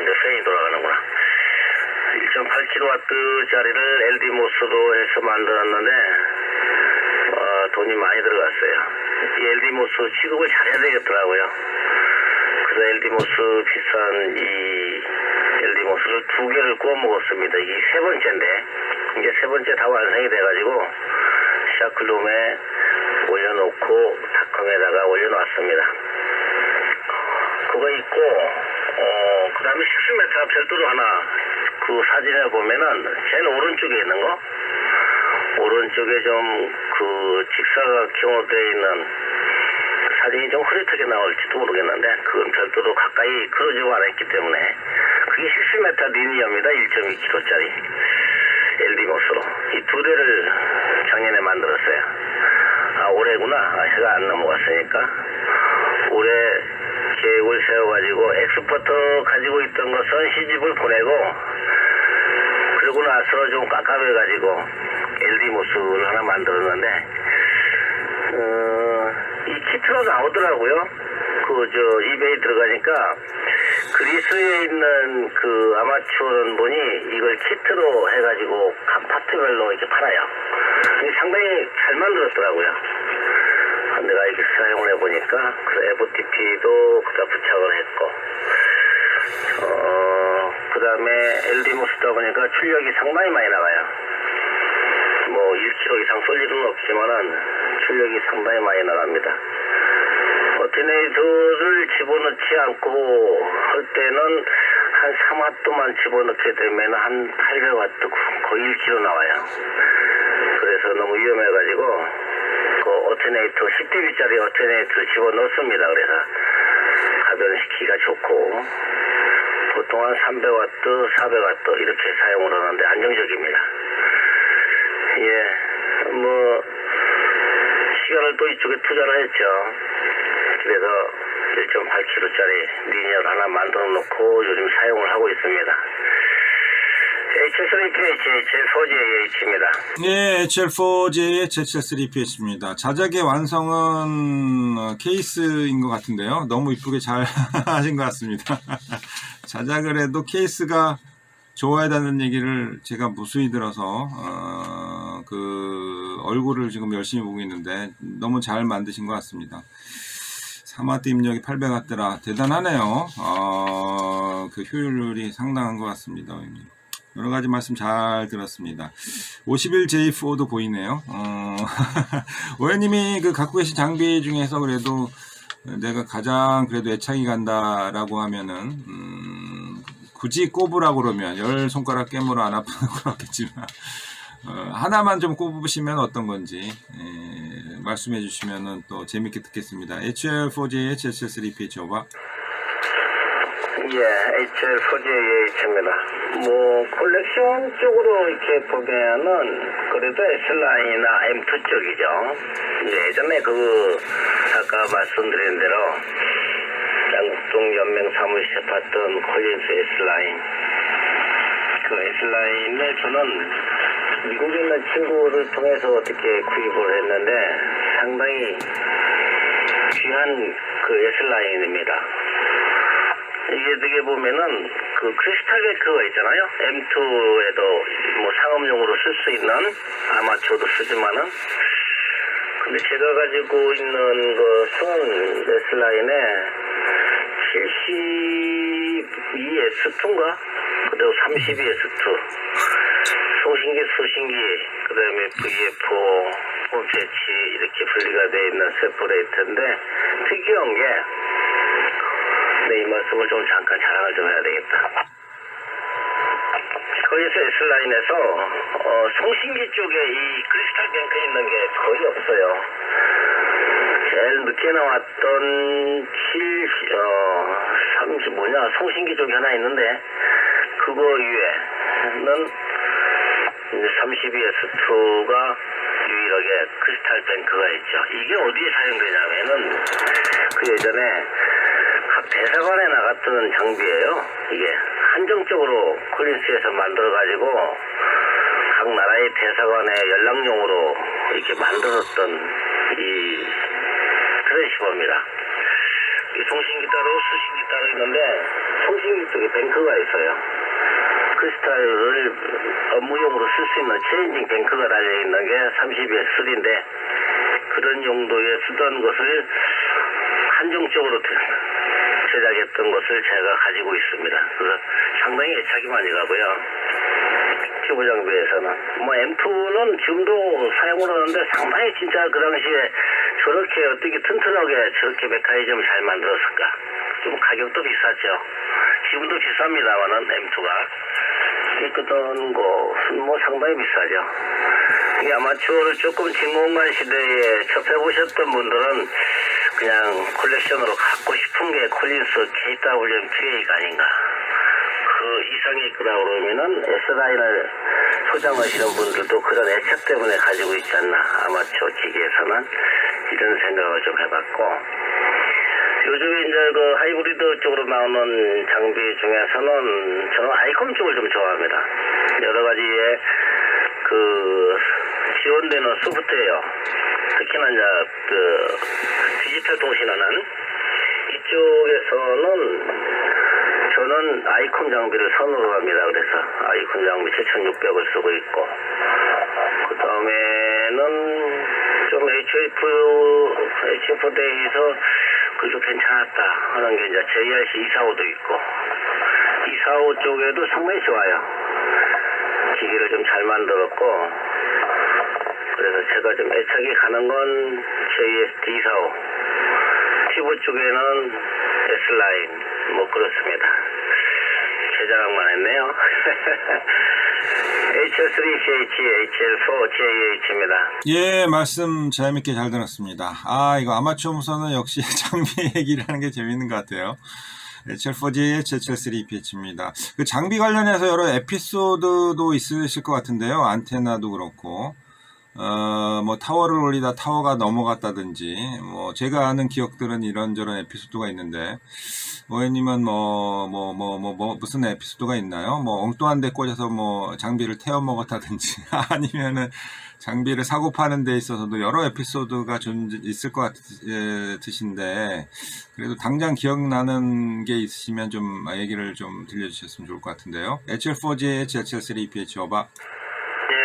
이제 팬이 돌아가는구나. 1.8kW짜리를 LD모스로 해서 만들었는데 돈이 많이 들어갔어요. 이 LD모스 취급을 잘해야 되겠더라고요. 그래서 LD모스 비싼 이 LD모스를 2개를 구워 먹었습니다. 이게 3번째인데 이제 3번째 다 완성이 돼가지고 샤클룸에 올려놓고 닷컴에다가 올려놨습니다. 그거 있고 그 다음에 식스메타가 별도로 하나 그 사진에 보면은 제일 오른쪽에 있는 거 오른쪽에 좀 그 직사각형으로 되어 있는 사진이 좀 흐릿하게 나올지도 모르겠는데 그건 별도로 가까이 그러지 않았기 때문에 그게 60m 리니어입니다. 1.2kg짜리 LD모스로 이 2대를 작년에 만들었어요. 올해구나. 해가 안 넘어갔으니까 올해 계획을 세워가지고 엑스포터 가지고 있던 것은 시집을 보내고 그러고 나서 좀 깝깝해가지고 LD모스를 하나 만들었는데 이 키트로 나오더라고요. 이베이 들어가니까 그리스에 있는 그 아마추어는 분이 이걸 키트로 해가지고 각 파트별로 이렇게 팔아요. 상당히 잘 만들었더라고요. 내가 이렇게 사용을 해보니까 그 FTP도 그다 부착을 했고 그 다음에 LD모스다 보니까 출력이 상당히 많이 나가요. 뭐 1kg 이상 쏠 일은 없지만은 출력이 상당히 많이 나갑니다. 어테네이터를 집어넣지 않고 할 때는 한 3W만 집어넣게 되면 한 800W 거의 1kg 나와요. 그래서 너무 위험해가지고 그 어테네이터 10dB짜리 어테네이터를 집어넣습니다. 그래서 가변시키기가 좋고 보통 한 300W, 400W 이렇게 사용을 하는데 안정적입니다. 시간을 또 이쪽에 투자를 했죠. 그래서 1.8kg짜리 리니어를 하나 만들어 놓고 요즘 사용을 하고 있습니다. HL3PH, HL4JH입니다. 네, HL4J의 HL3PH입니다. 자작의 완성은 케이스인 것 같은데요. 너무 이쁘게 잘 하신 것 같습니다. 자작을 해도 케이스가 좋아야 되는 얘기를 제가 무수히 들어서 그 얼굴을 지금 열심히 보고 있는데 너무 잘 만드신 것 같습니다. 3W 입력이 800W라 대단하네요. 그 효율이 상당한 것 같습니다. 여러 가지 말씀 잘 들었습니다. 51J4도 보이네요. 오해님이 그 갖고 계신 장비 중에서 그래도 내가 가장 그래도 애착이 간다라고 하면은 굳이 꼽으라고 그러면 10손가락 깨물어 안 아프는 건 없겠지만 하나만 좀 꼽으시면 어떤 건지 말씀해 주시면 또 재밌게 듣겠습니다. HL4J, HL3PH 오버. HL4JH입니다. 콜렉션 쪽으로 이렇게 보면은 그래도 S라인이나 M2 쪽이죠. 예전에 아까 말씀드린 대로 양국동 연맹 사무실에 봤던 콜린스 S라인. 그 S라인을 저는 미국에 있는 친구를 통해서 어떻게 구입을 했는데 상당히 귀한 그 S라인입니다. 이게 어떻게 보면은 그 크리스탈 뱅크가 있잖아요. M2에도 상업용으로 쓸 수 있는 아마추어도 쓰지만은 근데 제가 가지고 있는 것은 S라인에 72S2인가? 그리고 32S2 송신기, 수신기, 그 다음에 VF4, 홈패치 이렇게 분리가 되어 있는 세퍼레이터인데 특이한 게 이 말씀을 좀 잠깐 자랑을 좀 해야 되겠다. 거기서 S라인에서 송신기 쪽에 이 크리스탈 뱅크 있는 게 거의 없어요. 제일 늦게 나왔던 송신기 쪽이 하나 있는데 그거 위에는 32S2가 유일하게 크리스탈 뱅크가 있죠. 이게 어디에 사용되냐면은 그 예전에 각 대사관에 나갔던 장비예요. 이게 한정적으로 콜린스에서 만들어가지고 각 나라의 대사관의 연락용으로 이렇게 만들었던 이 트랜시버입니다. 이 송신기 따로 수신기 따로 있는데 송신기 쪽에 뱅크가 있어요. 크리스탈을 업무용으로 쓸 수 있는 체인징 뱅크가 달려있는 게 32S3인데 그런 용도에 쓰던 것을 한정적으로 제작했던 것을 제가 가지고 있습니다. 그래서 상당히 애착이 많이 가고요. 튜브 장비에서는 뭐 M2는 지금도 사용을 하는데 상당히 진짜 그 당시에 저렇게 어떻게 튼튼하게 저렇게 메커니즘을 잘 만들었을까. 좀 가격도 비쌌죠. 지금도 비쌉니다만은 M2가 깨끗한 것은 뭐 상당히 비싸죠. 이 아마추어를 조금 진공관 시대에 접해보셨던 분들은 그냥 컬렉션으로 갖고 싶은 게 콜린스 KWMPA가 아닌가. 그 이상이 있구나 그러면은 S라인을 소장하시는 분들도 그런 애착 때문에 가지고 있지 않나. 아마추어 기기에서는 이런 생각을 좀 해봤고, 요즘에 이제 그 하이브리드 쪽으로 나오는 장비 중에서는 저는 아이콘 쪽을 좀 좋아합니다. 여러 가지의 그 지원되는 소프트웨어, 특히나 이제 그 디지털 통신하는 이쪽에서는 저는 아이콘 장비를 선호를 합니다. 그래서 아이콘 장비 7600을 쓰고 있고, 그 다음에는 좀 HF 대에서 그래도 괜찮았다 하는 게 이제 JRC 245도 있고, 245 쪽에도 상당히 좋아요. 기기를 좀 잘 만들었고, 그래서 제가 좀 애착이 가는 건 JST 245, 튜브 쪽에는 S라인, 뭐 그렇습니다. 제 자랑만 했네요. HL3CH, HL4JH입니다. 예, 말씀 재밌게 잘 들었습니다. 이거 아마추어 무선은 역시 장비 얘기를 하는 게 재밌는 것 같아요. HL4JH, HL3PH입니다. 그 장비 관련해서 여러 에피소드도 있으실 것 같은데요. 안테나도 그렇고, 뭐 타워를 올리다 타워가 넘어갔다든지, 뭐 제가 아는 기억들은 이런저런 에피소드가 있는데, 모혜님은 무슨 에피소드가 있나요? 뭐 엉뚱한 데 꽂아서 뭐 장비를 태워 먹었다든지, 아니면은 장비를 사고 파는 데 있어서도 여러 에피소드가 있을 것 같으신데, 그래도 당장 기억나는 게 있으시면 좀 얘기를 좀 들려주셨으면 좋을 것 같은데요. HL4GH, HL3PH 오바. 네,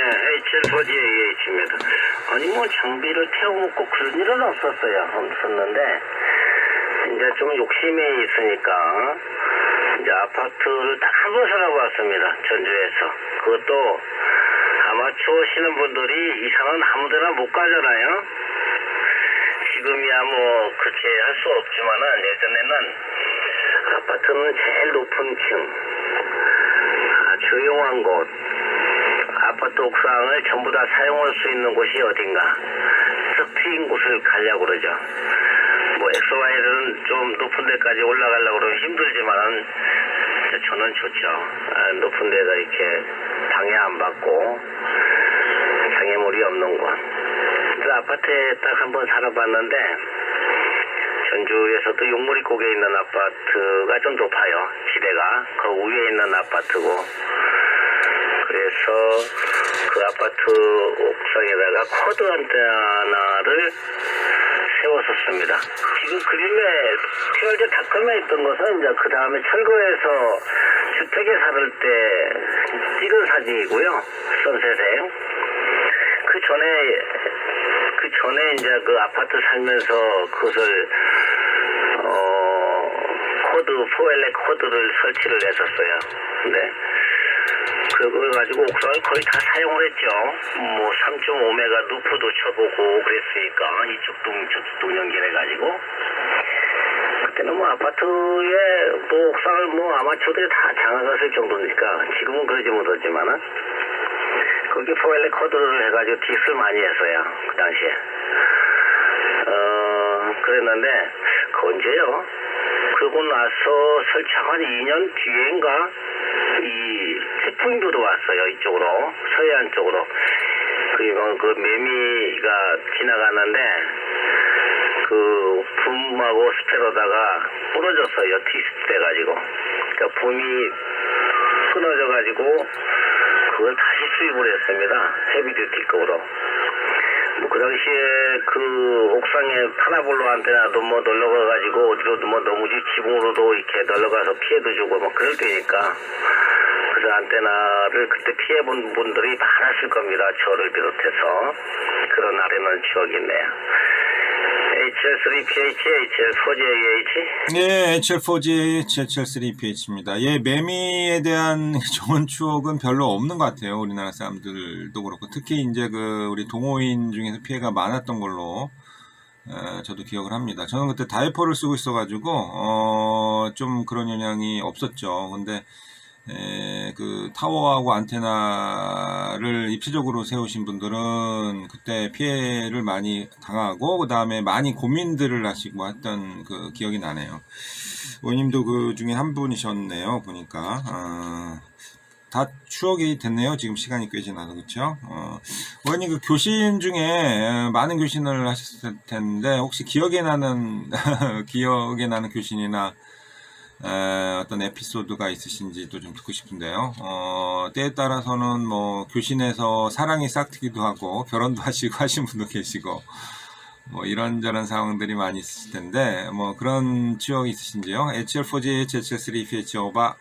HL4GH입니다. 아니 뭐 장비를 태워 먹고 그런 일은 없었는데, 이제 좀 욕심이 있으니까 이제 아파트를 딱 한 번 살아봤습니다. 전주에서. 그것도 아마추어시는 분들이 이상은 아무데나 못 가잖아요. 지금이야 뭐 그렇게 할 수 없지만은 예전에는 아파트는 제일 높은 층, 조용한 곳, 아파트 옥상을 전부 다 사용할 수 있는 곳이 어딘가 썩 트인 곳을 가려고 그러죠. 뭐 XY는 좀 높은 데까지 올라가려고 그러면 힘들지만은 저는 좋죠. 높은 데가 이렇게 방해 안 받고 장애물이 없는 곳. 그 아파트에 딱 한번 살아봤는데, 전주에서도 용머리곡에 있는 아파트가 좀 높아요. 지대가. 그 위에 있는 아파트고. 그래서 그 아파트 옥상에다가 쿼드 안테나를 세웠었습니다. 지금 그림에 QRZ.com에 있던 것은 이제 그 다음에 철거해서 주택에 살을 때 찍은 사진이고요. 선셋에. 그 전에 이제 그 아파트 살면서 그것을 포엘렉 코드를 설치를 했었어요. 근데 그걸 가지고 옥상을 거의 다 사용을 했죠. 뭐 3.5메가 루프도 쳐보고 그랬으니까 이쪽도 저쪽도 연결해가지고. 그때는 뭐 아파트에 뭐 옥상을 뭐 아마추어들이 다 장악했을 정도니까, 지금은 그러지 못하지만은 거기 포엘렉 코드를 해가지고 딕스를 많이 했어요. 그 당시에. 그랬는데 그 언제요? 그러고 나서 설치한 한 2년 뒤인가 이 태풍도 들어왔어요. 이쪽으로, 서해안 쪽으로. 그 매미가 지나가는데 그 붐하고 스페로다가 부러졌어요. 뒤집돼가지고. 그러니까 붐이 끊어져가지고 그걸 다시 수입을 했습니다. 헤비듀티급으로. 뭐 그 당시에 그 옥상에 파나볼로 안테나도 뭐 놀러가가지고 어디로도 뭐 너무 지붕으로도 이렇게 놀러가서 피해도 주고 뭐 그럴 때니까 그 그래서 안테나를 그때 피해본 분들이 많았을 겁니다. 저를 비롯해서. 그런 아련한 추억이 있네요. HL3PH, HL4JH? 예, HL4GH, HL3PH입니다. 예, 매미에 대한 좋은 추억은 별로 없는 것 같아요. 우리나라 사람들도 그렇고. 특히 이제 우리 동호인 중에서 피해가 많았던 걸로, 저도 기억을 합니다. 저는 그때 다이퍼를 쓰고 있어가지고, 좀 그런 영향이 없었죠. 근데, 그 타워하고 안테나를 입체적으로 세우신 분들은 그때 피해를 많이 당하고 그 다음에 많이 고민들을 하시고 했던 그 기억이 나네요. 원님도 그 중에 한 분이셨네요. 보니까 다 추억이 됐네요. 지금 시간이 꽤 지나서 그렇죠? 원님 그 교신 중에 많은 교신을 하셨을 텐데 혹시 기억에 나는 기억에 나는 교신이나 어떤 에피소드가 있으신지도 좀 듣고 싶은데요. 때에 따라서는 뭐 교신에서 사랑이 싹트기도 하고 결혼도 하시고 하신 분도 계시고 뭐 이런저런 상황들이 많이 있으실 텐데 뭐 그런 추억이 있으신지요? HL4GH, HL3PH 오바.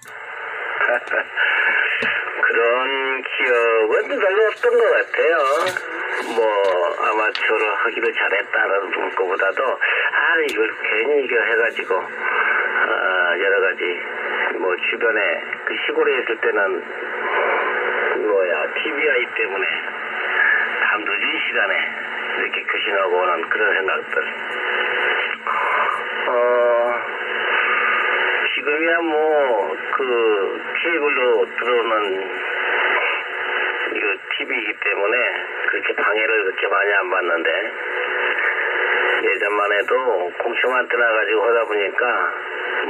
그런 기억은 별로 없던 것 같아요. 뭐 아마추어로 하기를 잘했다라는 것보다도 이걸 괜히 이거 해가지고 여러 가지 뭐 주변에 그 시골에 있을 때는 TVI 때문에 밤 늦은 시간에 이렇게 교신하고 오는 그런 생각들. 지금이야 뭐 그 케이블로 들어오는 이거 TV이기 때문에 그렇게 방해를 그렇게 많이 안 받는데 예전만 해도 공청 안테나 가지고 하다 보니까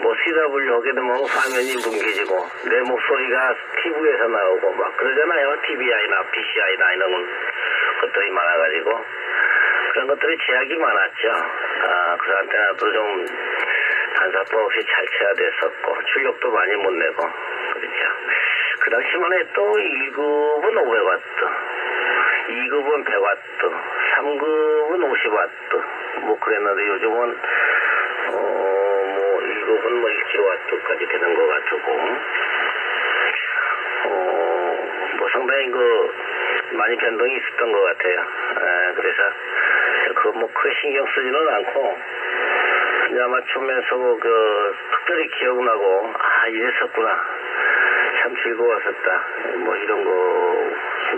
뭐 CW 하게 되면 화면이 뭉개지고 내 목소리가 TV에서 나오고 막 그러잖아요. TVI나 PCI나 이런 것들이 많아가지고 그런 것들이 제약이 많았죠. 그 안테나도 좀 반사법 없이 잘 쳐야 됐었고 출력도 많이 못 내고 그렇죠. 그 당시만 해도 1급은 500W, 2급은 100W, 3급은 50W 뭐 그랬는데 요즘은 뭐 1급은 뭐 1kW까지 되는 것 같고 뭐 상당히 많이 변동이 있었던 것 같아요. 그래서 그거 뭐 크게 신경 쓰지는 않고 아마 처음에서 특별히 기억나고 이랬었구나 참 즐거웠었다 뭐 이런 거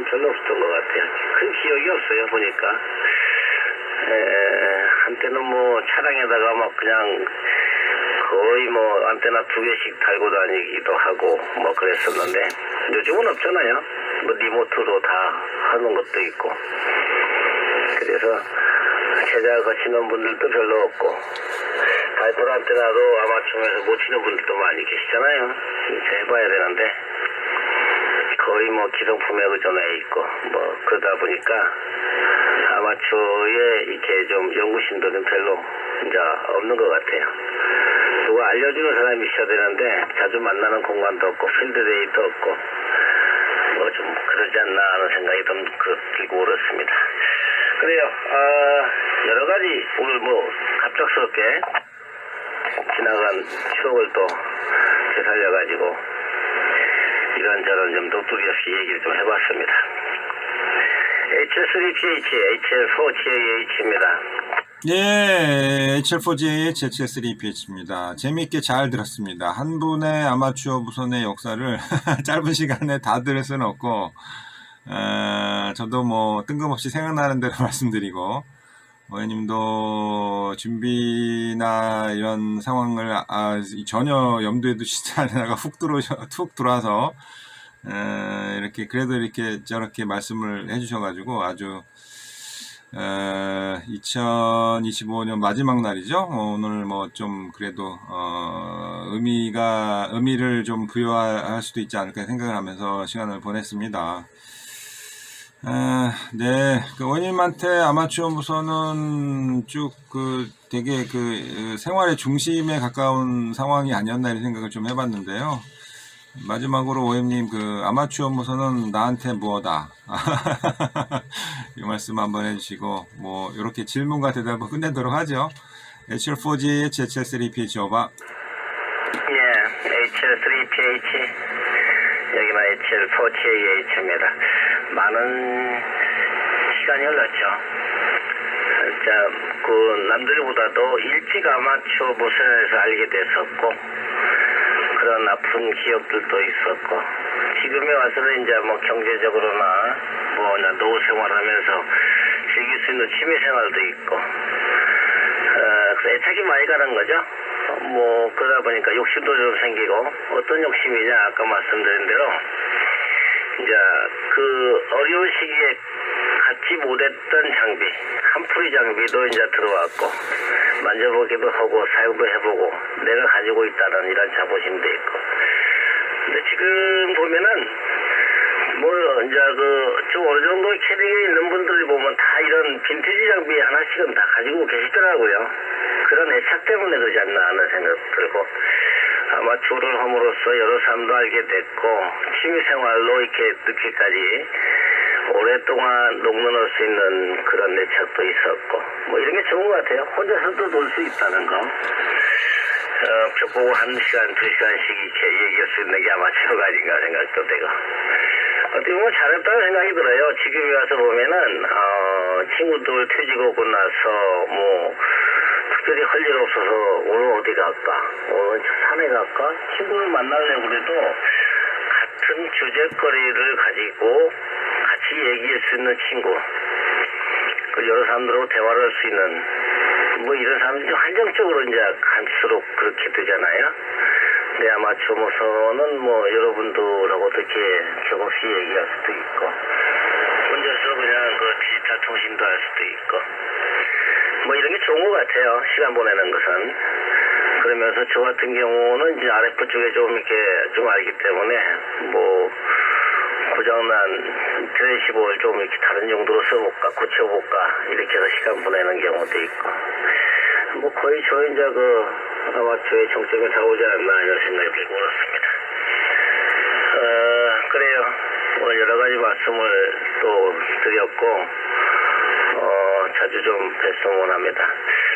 별로 없었던 것 같아요. 큰 기억이 없어요. 보니까 한때는 뭐 차량에다가 막 그냥 거의 뭐 안테나 2개씩 달고 다니기도 하고 뭐 그랬었는데 요즘은 없잖아요. 뭐 리모트로 다 하는 것도 있고 그래서 제작 거치는 분들도 별로 없고 다이폴 안테나도 아마추어에서 못 치는 분들도 많이 계시잖아요. 이제 해봐야 되는데 거의 뭐 기성품에 의존해 있고 뭐 그러다 보니까 아마추어에 이렇게 좀 연구심들은 별로 이제 없는 것 같아요. 누가 알려주는 사람이 있어야 되는데 자주 만나는 공간도 없고 필드데이도 없고 뭐 좀 그러지 않나 하는 생각이 좀 들고 그렇습니다. 그래요. 여러 가지 오늘 뭐 갑작스럽게 지나간 추억을 또 되살려가지고 이런저런 좀 독두리 없이 얘기를 좀 해봤습니다. HL3PH, HL4GH입니다. 예, HL4GH, HL3PH입니다. 재미있게 잘 들었습니다. 한 분의 아마추어 무선의 역사를 짧은 시간에 다 들을 수는 없고, 저도 뭐 뜬금없이 생각나는 대로 말씀드리고, 어머님도 준비나 이런 상황을 전혀 염두에 두시지 않다가 훅 들어와서 이렇게 그래도 이렇게 저렇게 말씀을 해주셔가지고 아주 2025년 마지막 날이죠. 오늘 뭐 좀 그래도 의미를 좀 부여할 수도 있지 않을까 생각을 하면서 시간을 보냈습니다. 네, 원님한테 아마추어 무선은 쭉 되게 생활의 중심에 가까운 상황이 아니었나 이런 생각을 좀 해봤는데요. 마지막으로 오엠님 아마추어 무선은 나한테 뭐다 이 말씀 한번 해주시고 뭐 이렇게 질문과 대답을 끝내도록 하죠. HL4GH, HL3PH 오바. 예, HL3PH 여기는 HL4JH입니다. 많은 시간이 흘렀죠. 자, 그 남들보다도 일찍 아마추어 무선에서 알게 됐었고, 그런 아픈 기억들도 있었고, 지금에 와서는 이제 뭐 경제적으로나 뭐 노후 생활하면서 즐길 수 있는 취미 생활도 있고, 그래서 애착이 많이 가는 거죠. 뭐 그러다 보니까 욕심도 좀 생기고, 어떤 욕심이냐, 아까 말씀드린 대로 이제 그 어려운 시기에 갖지 못했던 장비, 한풀이 장비도 이제 들어왔고, 만져보기도 하고 사용도 해보고 내가 가지고 있다는 이런 자부심도 있고. 근데 지금 보면은 뭐 이제 그 좀 어느 정도 캐릭에 있는 분들이 보면 다 이런 빈티지 장비 하나씩은 다 가지고 계시더라고요. 그런 애착 때문에 그러지 않나 하는 생각 들고, 아마추어를 함으로써 여러 사람도 알게 됐고, 취미생활로 이렇게 늦게까지 오랫동안 녹는할 수 있는 그런 애착도 있었고, 뭐 이런 게 좋은 것 같아요. 혼자서도 놀 수 있다는 거. 벽보고 1시간, 2시간씩 이렇게 얘기할 수 있는 게 아마추어가 아닌가 생각도 되고. 어떻게 보면 잘했다는 생각이 들어요. 지금 와서 보면은, 친구들 퇴직 오고 나서 뭐, 특별히 할 일 없어서 오늘 어디 갈까? 오늘 산에 갈까? 친구를 만나려고 그래도 같은 주제거리를 가지고 같이 얘기할 수 있는 친구, 그 여러 사람들하고 대화를 할 수 있는, 뭐 이런 사람들이 한정적으로 이제 갈수록 그렇게 되잖아요. 근데 아마추어 무선은 뭐 여러분들하고 어떻게 격없이 얘기할 수도 있고, 혼자서 그냥 그 디지털 통신도 할 수도 있고, 뭐 이런 게 좋은 것 같아요. 시간 보내는 것은. 그러면서 저 같은 경우는 이제 RF 쪽에 좀 이렇게 좀 알기 때문에 뭐 고장난 트랜시버를 좀 이렇게 다른 용도로 써볼까, 고쳐볼까, 이렇게 해서 시간 보내는 경우도 있고, 뭐 거의 저 이제 그 아마추어의 정점에 다 오지 않나 이런 생각이 들고 그렇습니다. 그래요. 오늘 여러 가지 말씀을 또 드렸고, 자주 좀 뵀으면 합니다.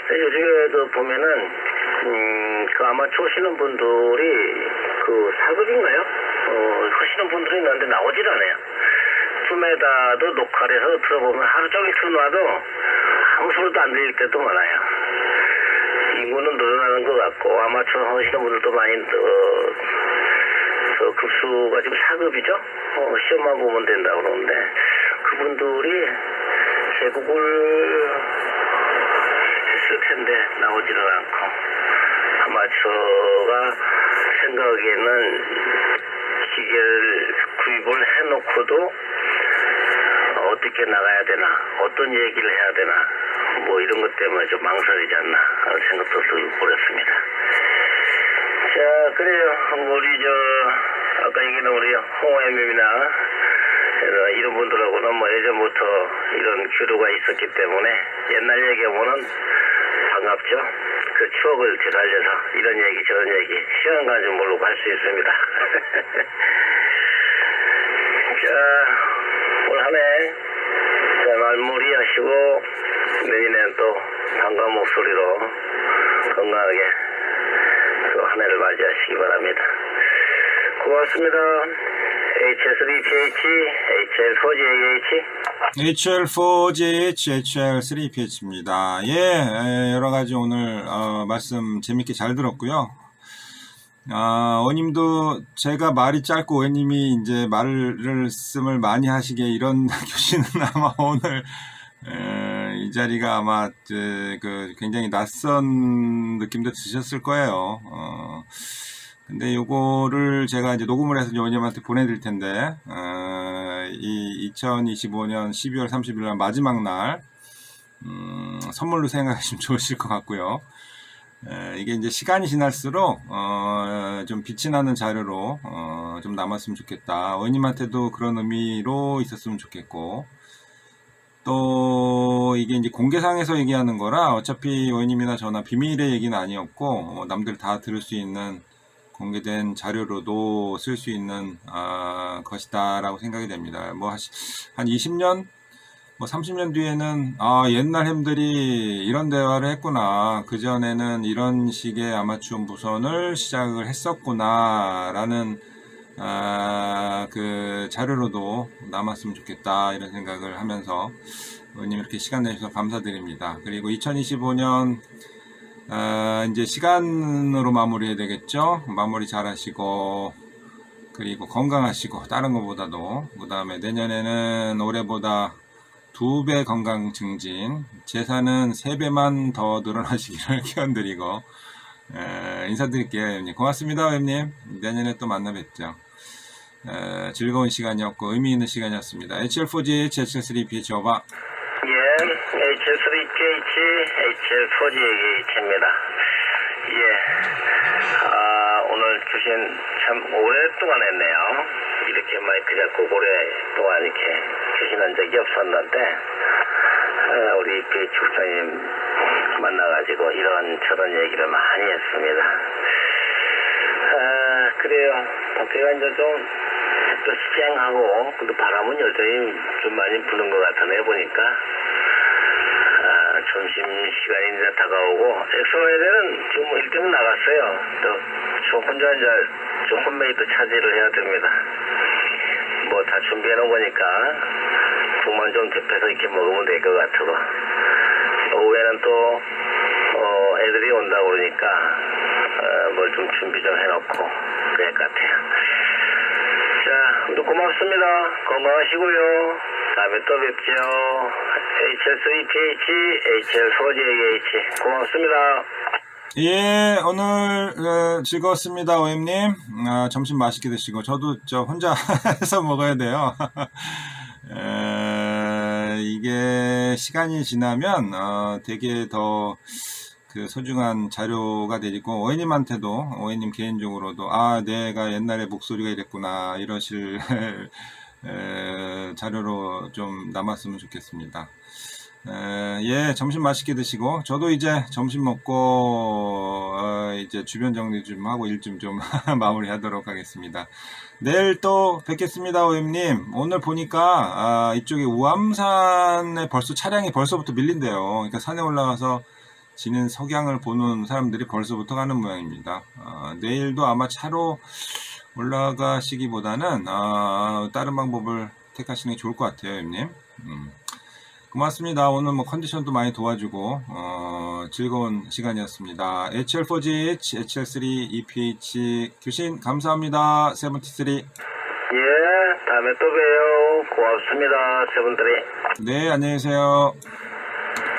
근데 요즘에 그 보면은, 그 아마추어 하시는 분들이 그 4급인가요? 하시는 분들이 있는데 나오질 않아요. 2m도 녹화를 해서 들어보면 하루 종일 틀어놔도 아무 소리도 안 들릴 때도 많아요. 인구는 늘어나는 것 같고, 아마추어 하시는 분들도 많이, 저 급수가 지금 4급이죠? 시험만 보면 된다고 그러는데, 그분들이 개국을 했을 텐데 나오지는 않고, 아마추어가 생각하기에는 기계를 구입을 해놓고도 어떻게 나가야 되나, 어떤 얘기를 해야 되나, 뭐 이런 것 때문에 좀 망설이지 않나 하는 생각도 들고 그렇습니다. 자, 그래요. 우리 아까 얘기한 우리 홍호엠님이나 이런 분들하고는 뭐 예전부터 이런 교류가 있었기 때문에 옛날 얘기하면은 반갑죠. 그 추억을 되살려서 이런 얘기 저런 얘기 시간 가는 줄 모르고 할 수 있습니다. 자, 올 한 해 말무리 하시고 내년엔 또 반가운 목소리로 건강하게 또 한 해를 맞이하시기 바랍니다. 고맙습니다. HS3PH, HL4JH, HL4JH, HL3PH입니다. 예, 여러 가지 오늘 말씀 재밌게 잘 들었고요. 어님도 제가 말이 짧고 어님이 이제 말씀을 많이 하시게 이런 교시는 아마 오늘 이 자리가 아마 그 굉장히 낯선 느낌도 드셨을 거예요. 근데 요거를 제가 이제 녹음을 해서 어님한테 보내드릴 텐데, 이 2025년 12월 30일 날 마지막 날, 선물로 생각하시면 좋으실 것 같고요. 이게 이제 시간이 지날수록, 좀 빛이 나는 자료로, 좀 남았으면 좋겠다. 어님한테도 그런 의미로 있었으면 좋겠고, 또, 이게 이제 공개상에서 얘기하는 거라 어차피 어님이나 저나 비밀의 얘기는 아니었고, 남들 다 들을 수 있는 공개된 자료로도 쓸 수 있는 것이다 라고 생각이 됩니다. 뭐 한 20년 뭐 30년 뒤에는 옛날 햄들이 이런 대화를 했구나, 그전에는 이런 식의 아마추어 무선을 시작을 했었구나 라는 그 자료로도 남았으면 좋겠다 이런 생각을 하면서 의원님 이렇게 시간 내주셔서 감사드립니다. 그리고 2025년 이제 시간으로 마무리해야 되겠죠. 마무리 잘 하시고 그리고 건강하시고 다른 것보다도 그 다음에 내년에는 올해보다 2배 건강 증진, 재산은 3배만 더 늘어나시기를 기원드리고 인사드릴게요. 회원님 고맙습니다. 회원님 내년에 또 만나 뵙죠. 즐거운 시간이었고 의미 있는 시간이었습니다. HL4GH, HL3PH 오바. 예, HL3PH, HL4GH입니다. 예, 오늘 주신 참 오랫동안 했네요. 이렇게 마이크 잡고 오랫동안 이렇게 주시는 적이 없었는데, 우리 PH 국장님 만나가지고 이런저런 얘기를 많이 했습니다. 그래요. 밖에가 이제 좀 또 시장하고, 근데 바람은 여전히 좀 많이 부는 것 같으네, 보니까. 점심시간이 이제 다가오고, 엑소메이드는 지금 1등 나갔어요. 또, 저 혼자 이제 좀 홈메이드 차지를 해야 됩니다. 뭐 다 준비해 놓은 거니까, 국만 좀 접해서 이렇게 먹으면 될 것 같고, 오후에는 또, 애들이 온다고 그러니까, 뭘 좀 준비 좀 해놓고, 그럴 것 같아요. 자, 모두 고맙습니다. 건강하시고요. 다음에 또 뵙죠. HL3PH, HL4GH. 고맙습니다. 예, 오늘 즐거웠습니다, 오엠님. 점심 맛있게 드시고 저도 저 혼자 해서 먹어야 돼요. 이게 시간이 지나면 되게 더 그 소중한 자료가 되고 오해님한테도 오해님 개인적으로도 내가 옛날에 목소리가 이랬구나 이러실 자료로 좀 남았으면 좋겠습니다. 예, 점심 맛있게 드시고 저도 이제 점심 먹고 이제 주변 정리 좀 하고 일 좀 마무리하도록 하겠습니다. 내일 또 뵙겠습니다, 오엠님. 오늘 보니까 이쪽에 우암산에 벌써 차량이 벌써부터 밀린대요. 그러니까 산에 올라가서 지는 석양을 보는 사람들이 벌써부터 가는 모양입니다. 내일도 아마 차로 올라가시기보다는 다른 방법을 택하시는 게 좋을 것 같아요, 형님. 고맙습니다. 오늘 뭐 컨디션도 많이 도와주고 즐거운 시간이었습니다. HL4GH, HL3, EPH 교신 감사합니다. 73. 예, 다음에 또 봬요. 고맙습니다. 세분들이. 네, 안녕히 계세요.